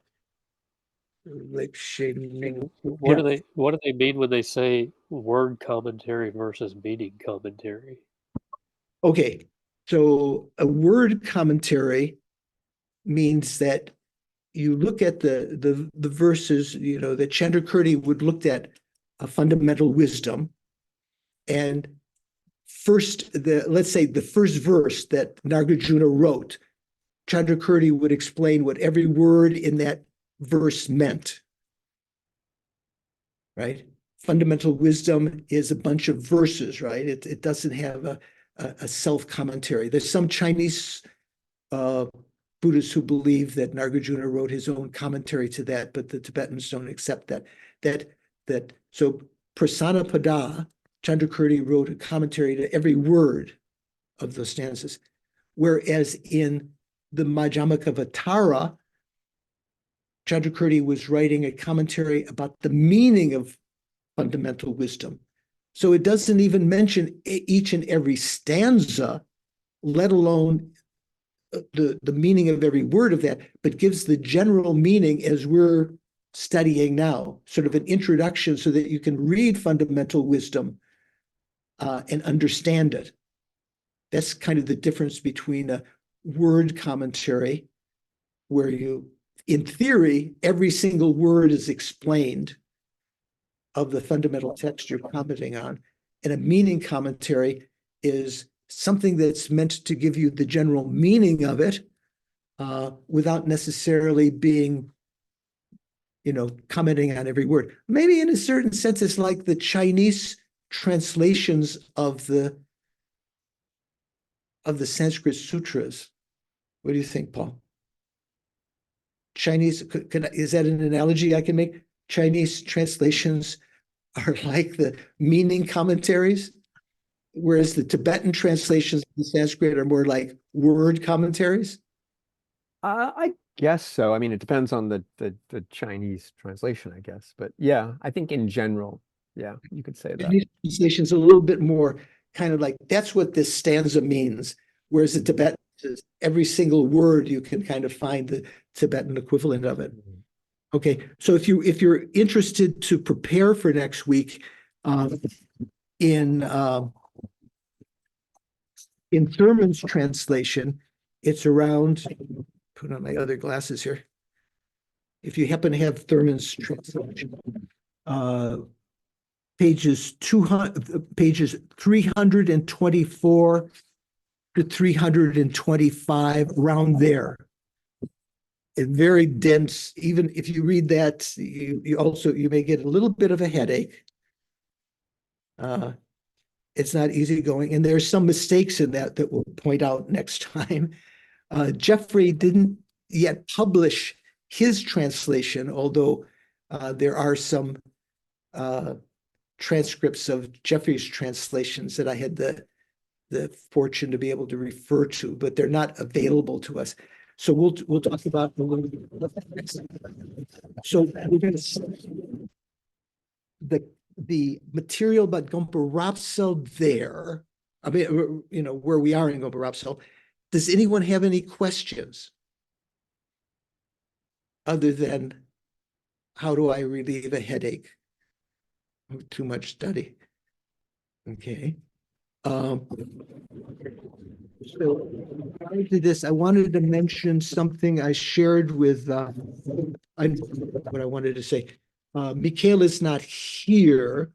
Lekshe Ningpo. What do they mean when they say word commentary versus meaning commentary? Okay, so a word commentary means that you look at the verses, that Chandrakirti would look at a fundamental wisdom, and let's say the first verse that Nagarjuna wrote, Chandrakirti would explain what every word in that verse meant, right? Fundamental wisdom is a bunch of verses, right? It doesn't have a self-commentary. There's some Chinese Buddhists who believe that Nagarjuna wrote his own commentary to that, but the Tibetans don't accept that. So Prasana Pada, Chandrakirti wrote a commentary to every word of those stanzas, whereas in the Majjhimaka Vatara, Chandrakirti was writing a commentary about the meaning of fundamental wisdom. So it doesn't even mention each and every stanza, let alone the meaning of every word of that, but gives the general meaning as we're studying now, sort of an introduction so that you can read fundamental wisdom and understand it. That's kind of the difference between a word commentary, where you, in theory, every single word is explained of the fundamental text you're commenting on, and a meaning commentary is something that's meant to give you the general meaning of it without necessarily being, commenting on every word. Maybe in a certain sense, it's like the Chinese translations of the Sanskrit sutras. What do you think, Paul? Chinese, is that an analogy I can make? Chinese translations are like the meaning commentaries, whereas the Tibetan translations of the Sanskrit are more like word commentaries? I guess so. I mean, it depends on the Chinese translation, I guess. But yeah, I think in general, yeah, you could say that. Chinese translation's a little bit more kind of like, that's what this stanza means, whereas the Tibetan is every single word you can kind of find the Tibetan equivalent of it. Okay, so if you're interested to prepare for next week, in Thurman's translation, it's around, put on my other glasses here. If you happen to have Thurman's translation, pages 324 to 325, around there. And very dense. Even if you read that, you may get a little bit of a headache. It's not easy going, and there's some mistakes in that we'll point out next time. Jeffrey didn't yet publish his translation, although there are some transcripts of Jeffrey's translations that I had the fortune to be able to refer to, but they're not available to us. So we'll talk about a little bit. So we're going to the material about Gompa Rapsel there. I mean, where we are in Gompa Rapsel. Does anyone have any questions other than how do I relieve a headache of too much study? Okay. So prior to this, I wanted to mention something I shared with what I wanted to say. Mikhail is not here,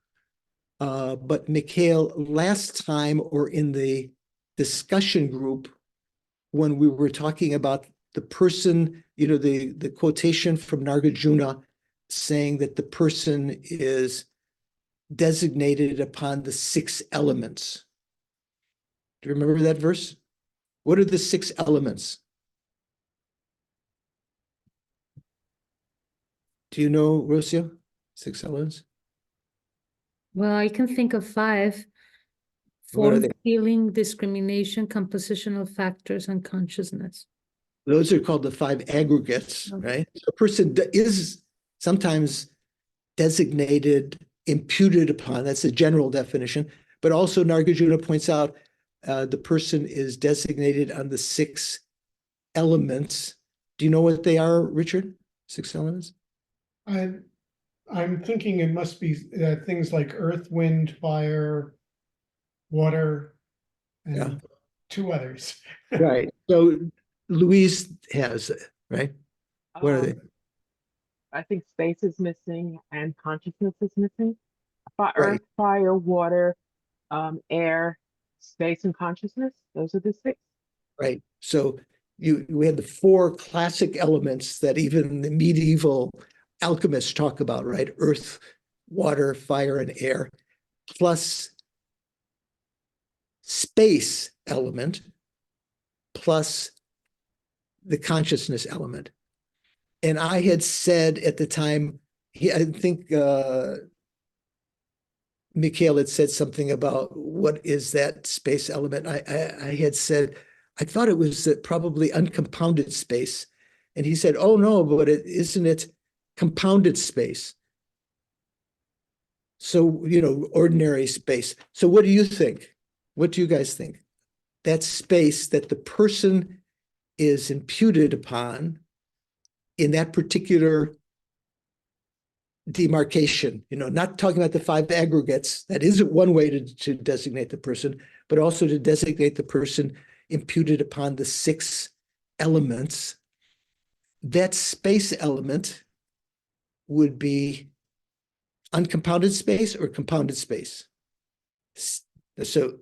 but Mikhail, last time or in the discussion group, when we were talking about the person, the quotation from Nagarjuna saying that the person is designated upon the 6 elements. Do you remember that verse? What are the 6 elements? Do you know, Rocio? 6 elements? Well, I can think of 5. What are Form, they? feeling, discrimination, compositional factors, and consciousness. Those are called the 5 aggregates, right? A person is sometimes designated, imputed upon, that's a general definition, but also Nagarjuna points out the person is designated on the 6 elements. Do you know what they are, Richard? 6 elements? I'm thinking it must be things like earth, wind, fire, water, and 2 others. Right. So Louise has it, right? What are they? I think space is missing and consciousness is missing. Right. Earth, fire, water, air, space, and consciousness. Those are the 6. Right. So we had the 4 classic elements that even the medieval alchemists talk about, right? Earth, water, fire, and air, plus space element, plus the consciousness element. And I had said at the time, I think Mikhail had said something about what is that space element. I had said, I thought it was probably uncompounded space. And he said, oh no, but isn't it compounded space? So, ordinary space. So what do you think? What do you guys think? That space that the person is imputed upon in that particular demarcation, not talking about the 5 aggregates. That isn't one way to designate the person, but also to designate the person imputed upon the 6 elements. That space element would be uncompounded space or compounded space. So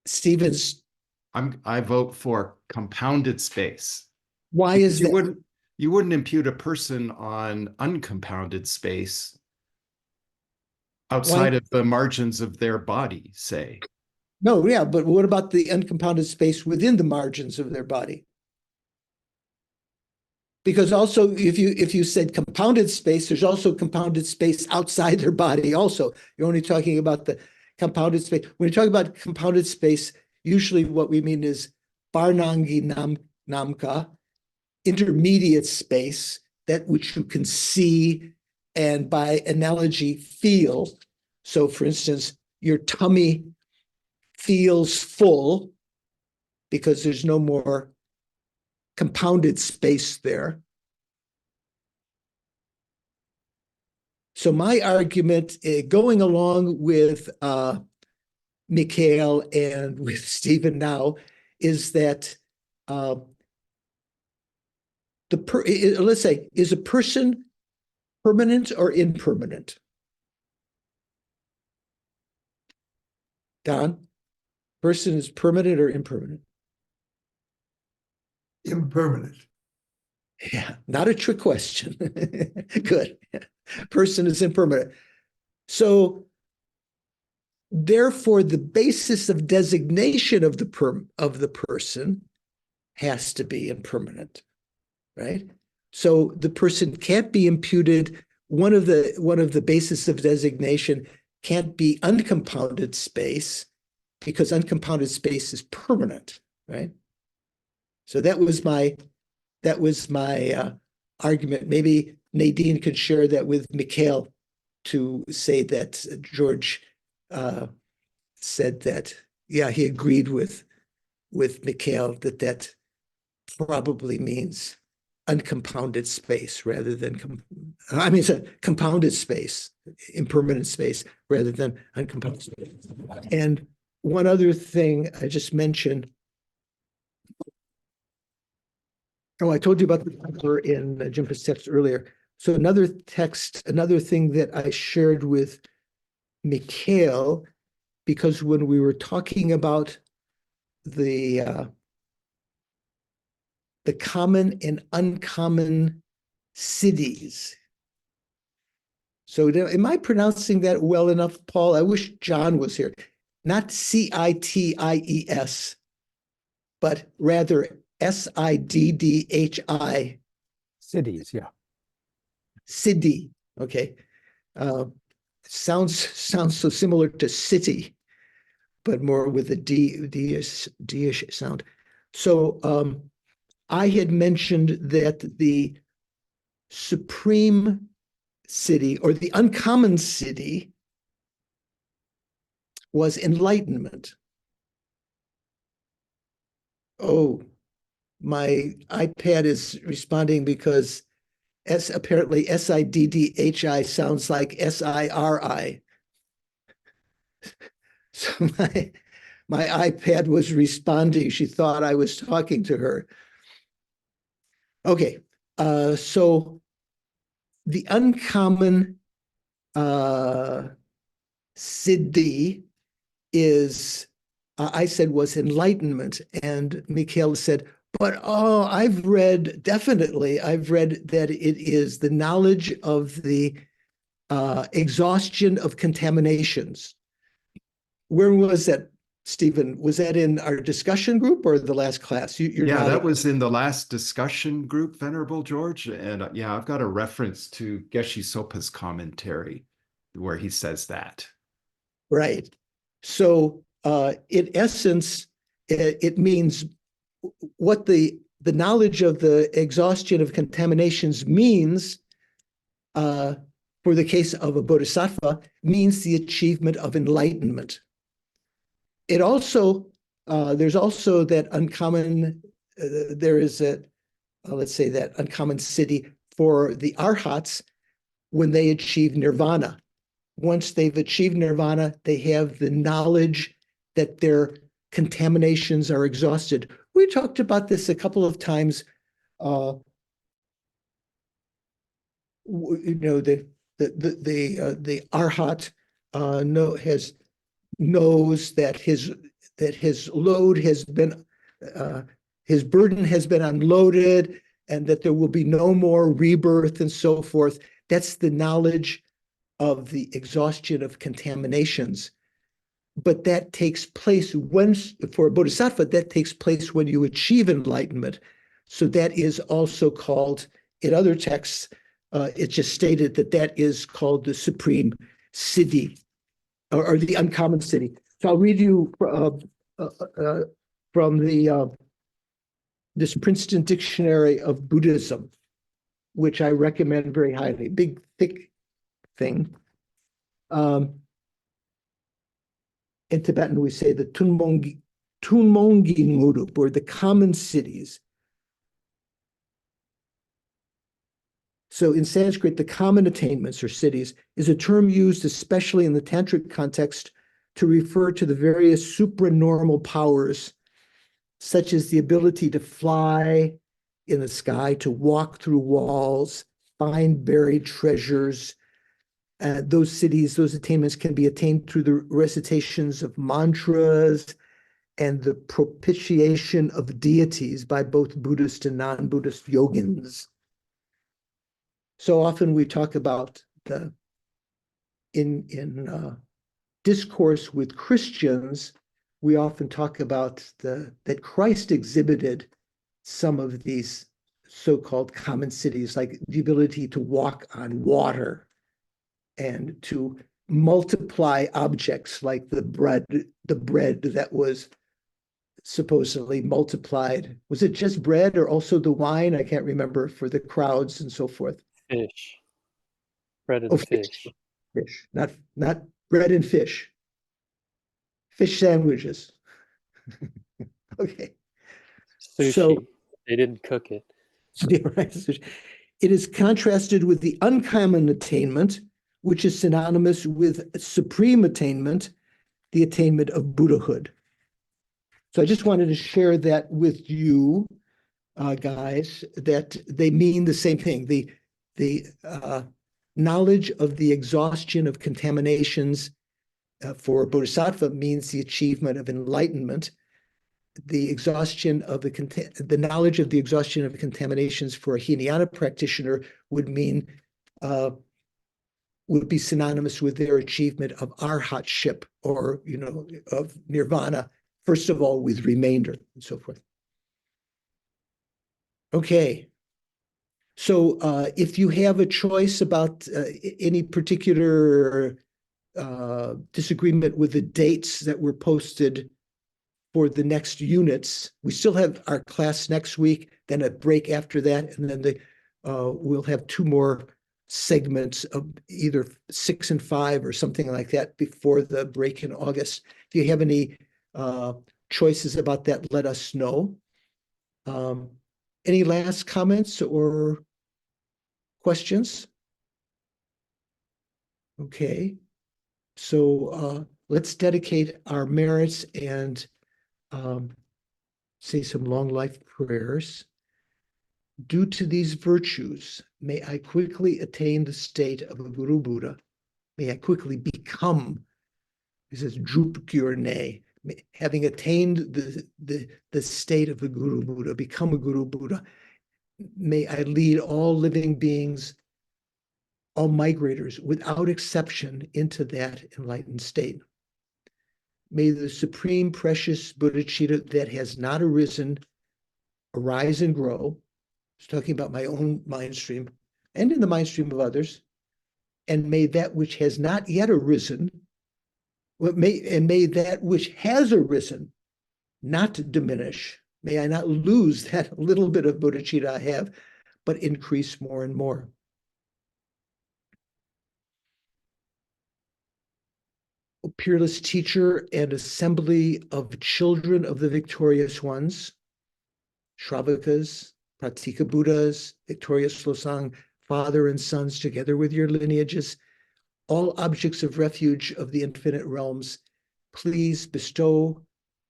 Stephen's. I vote for compounded space. Why is that? You wouldn't impute a person on uncompounded space outside of the margins of their body, say. No, yeah, but what about the uncompounded space within the margins of their body? Because also, if you said compounded space, there's also compounded space outside their body also. You're only talking about the compounded space. When you talk about compounded space, usually what we mean is Barnangi Namka, intermediate space, that which you can see and by analogy feel. So for instance, your tummy feels full because there's no more compounded space there. So my argument, going along with Mikhail and with Stephen now, is that let's say, is a person permanent or impermanent? Don, person is permanent or impermanent? Impermanent. Yeah, not a trick question. Good. Person is impermanent. So therefore, the basis of designation of the person has to be impermanent, right? So the person can't be imputed. One of the basis of designation can't be uncompounded space, because uncompounded space is permanent, right? So that was my argument. Maybe Nadine could share that with Mikhail to say that George said that, yeah, he agreed with Mikhail that probably means uncompounded space rather than, it's a compounded space, impermanent space rather than uncompounded space. And one other thing I just mentioned. Oh, I told you about the paper in Jimpa's text earlier. So another thing that I shared with Mikhail, because when we were talking about the common and uncommon cities. So am I pronouncing that well enough, Paul? I wish John was here. Not CITIES, but rather SIDDHI. Cities, yeah. Siddhi, okay. Sounds so similar to city, but more with a D-ish sound. So I had mentioned that the supreme city or the uncommon city was enlightenment. Oh, my iPad is responding because apparently SIDDHI sounds like SIRI. So my iPad was responding. She thought I was talking to her. Okay, so the uncommon siddhi is, I said, was enlightenment. And Mikhail said, but I've read that it is the knowledge of the exhaustion of contaminations. Where was that, Stephen? Was that in our discussion group or the last class? Yeah, that was in the last discussion group, Venerable George. And yeah, I've got a reference to Geshe Sopa's commentary where he says that. Right. So in essence, it means what the the knowledge of the exhaustion of contaminations means, for the case of a bodhisattva, means the achievement of enlightenment. It also, there's also that uncommon, there is a, let's say that uncommon city for the arhats when they achieve nirvana. Once they've achieved nirvana, they have the knowledge that their contaminations are exhausted. We talked about this a couple of times. You know, the arhat knows that his load has been, his burden has been unloaded, and that there will be no more rebirth and so forth. That's the knowledge of the exhaustion of contaminations. But that takes place when, for a bodhisattva, that takes place when you achieve enlightenment. So that is also called, in other texts, it's just stated that that is called the supreme siddhi, or the uncommon siddhi. So I'll read you from the this Princeton Dictionary of Buddhism, which I recommend very highly. Big, thick thing. In Tibetan, we say the Tunmongi Ngurup, or the common cities. So in Sanskrit, the common attainments or cities is a term used especially in the tantric context to refer to the various supranormal powers, such as the ability to fly in the sky, to walk through walls, find buried treasures. Those cities, those attainments can be attained through the recitations of mantras and the propitiation of deities by both Buddhist and non-Buddhist yogins. So often we talk about in discourse with Christians, we often talk about that Christ exhibited some of these so-called common cities, like the ability to walk on water and to multiply objects like the bread that was supposedly multiplied. Was it just bread or also the wine? I can't remember, for the crowds and so forth. Fish. Bread and fish. Fish, not bread and fish. Fish sandwiches. Okay. Sushi. So, they didn't cook it. It is contrasted with the uncommon attainment, which is synonymous with supreme attainment, the attainment of Buddhahood. So I just wanted to share that with you, guys, that they mean the same thing. The knowledge of the exhaustion of contaminations for a bodhisattva means the achievement of enlightenment. The exhaustion of the knowledge of the exhaustion of contaminations for a Hinayana practitioner would mean would be synonymous with their achievement of arhatship, or of nirvana, first of all with remainder and so forth. Okay. So if you have a choice about any particular disagreement with the dates that were posted for the next units, we still have our class next week, then a break after that, and then we'll have 2 more segments of either 6 and 5 or something like that before the break in August. If you have any choices about that, let us know. Any last comments or questions? Okay, so let's dedicate our merits and say some long life prayers. Due to these virtues, may I quickly attain the state of a Guru Buddha. May I quickly become, he says, Drupgyurne, having attained the state of a Guru Buddha, become a Guru Buddha. May I lead all living beings, all migrators, without exception, into that enlightened state. May the supreme precious bodhicitta that has not arisen arise and grow. I was talking about my own mind stream and in the mind stream of others. And may that which has not yet arisen, may that which has arisen not diminish, May I not lose that little bit of bodhicitta I have, but increase more and more. O peerless teacher and assembly of children of the victorious ones, Shravakas, Pratika Buddhas, victorious Losang, father and sons, together with your lineages, all objects of refuge of the infinite realms, please bestow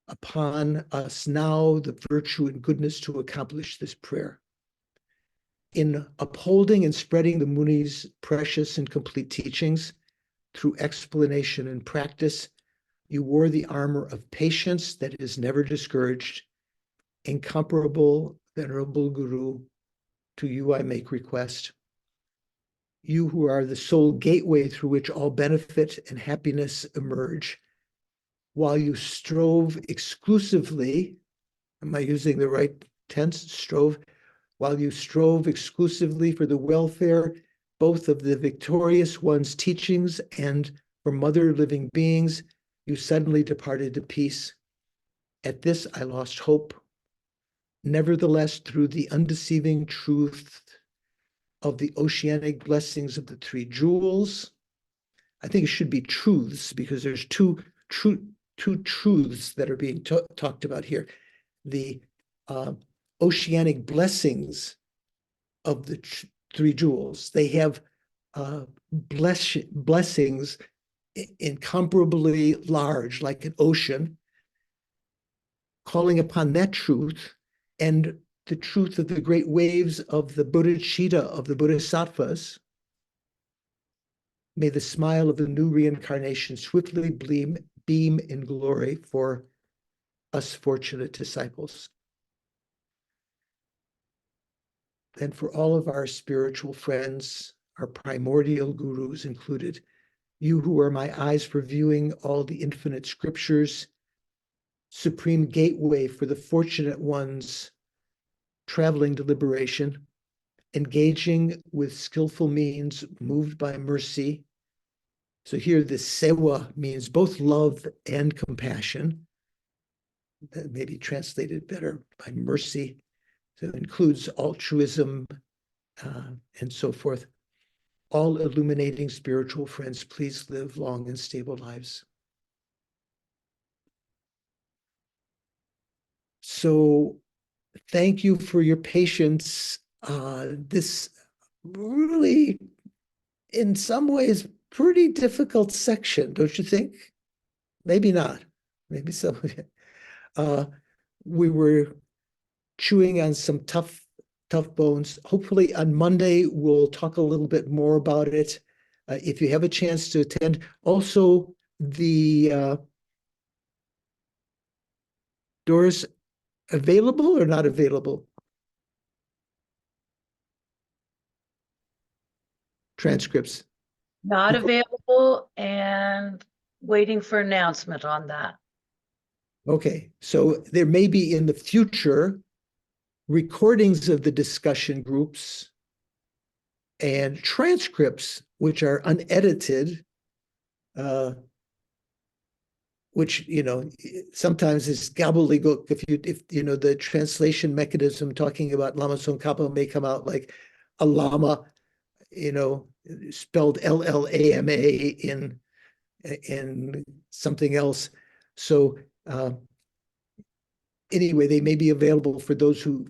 upon us now the virtue and goodness to accomplish this prayer. In upholding and spreading the Muni's precious and complete teachings through explanation and practice, you wore the armor of patience that is never discouraged. Incomparable, venerable Guru, to you I make request. You who are the sole gateway through which all benefit and happiness emerge, while you strove exclusively, am I using the right tense, strove? While you strove exclusively for the welfare both of the victorious one's teachings and for mother living beings, you suddenly departed to peace. At this I lost hope. Nevertheless, through the undeceiving truth of the oceanic blessings of the three jewels, I think it should be truths because there's two truths that are being talked about here. The oceanic blessings of the three jewels. They have blessings incomparably large, like an ocean, calling upon that truth and the truth of the great waves of the bodhicitta of the Bodhisattvas. May the smile of the new reincarnation swiftly beam in glory for us fortunate disciples. And for all of our spiritual friends, our primordial gurus included, you who are my eyes for viewing all the infinite scriptures, supreme gateway for the fortunate ones traveling to liberation, engaging with skillful means, moved by mercy. So here the sewa means both love and compassion. That may be translated better by mercy. So it includes altruism and so forth. All illuminating spiritual friends, please live long and stable lives. So thank you for your patience. This really, in some ways, pretty difficult section, don't you think? Maybe not. Maybe some of it. We were chewing on some tough bones. Hopefully on Monday, we'll talk a little bit more about it. If you have a chance to attend. Also, the doors available or not available? Transcripts. Not available and waiting for announcement on that. Okay, so there may be in the future recordings of the discussion groups and transcripts which are unedited, which, you know, sometimes is gobbledygook. If you know, the translation mechanism talking about Lama Tsong Khapa may come out like a Lama, you know, spelled Llama in something else. So anyway, they may be available for those who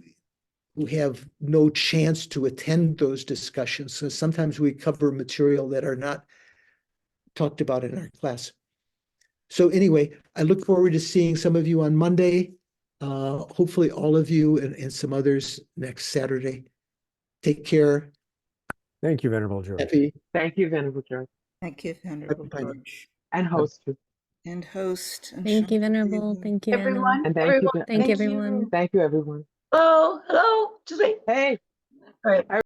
have no chance to attend those discussions. So sometimes we cover material that are not talked about in our class. So anyway, I look forward to seeing some of you on Monday, hopefully all of you and some others next Saturday. Take care. Thank you, Venerable George. Happy. Thank you, Venerable George. Thank you, Venerable Happy George. And host. And host. And Thank you, Shanti. Venerable. Thank you, Anna. Everyone, And thank everyone, you. Thank you, everyone. Thank you, everyone. Hello, hello, just wait. Hey. All right.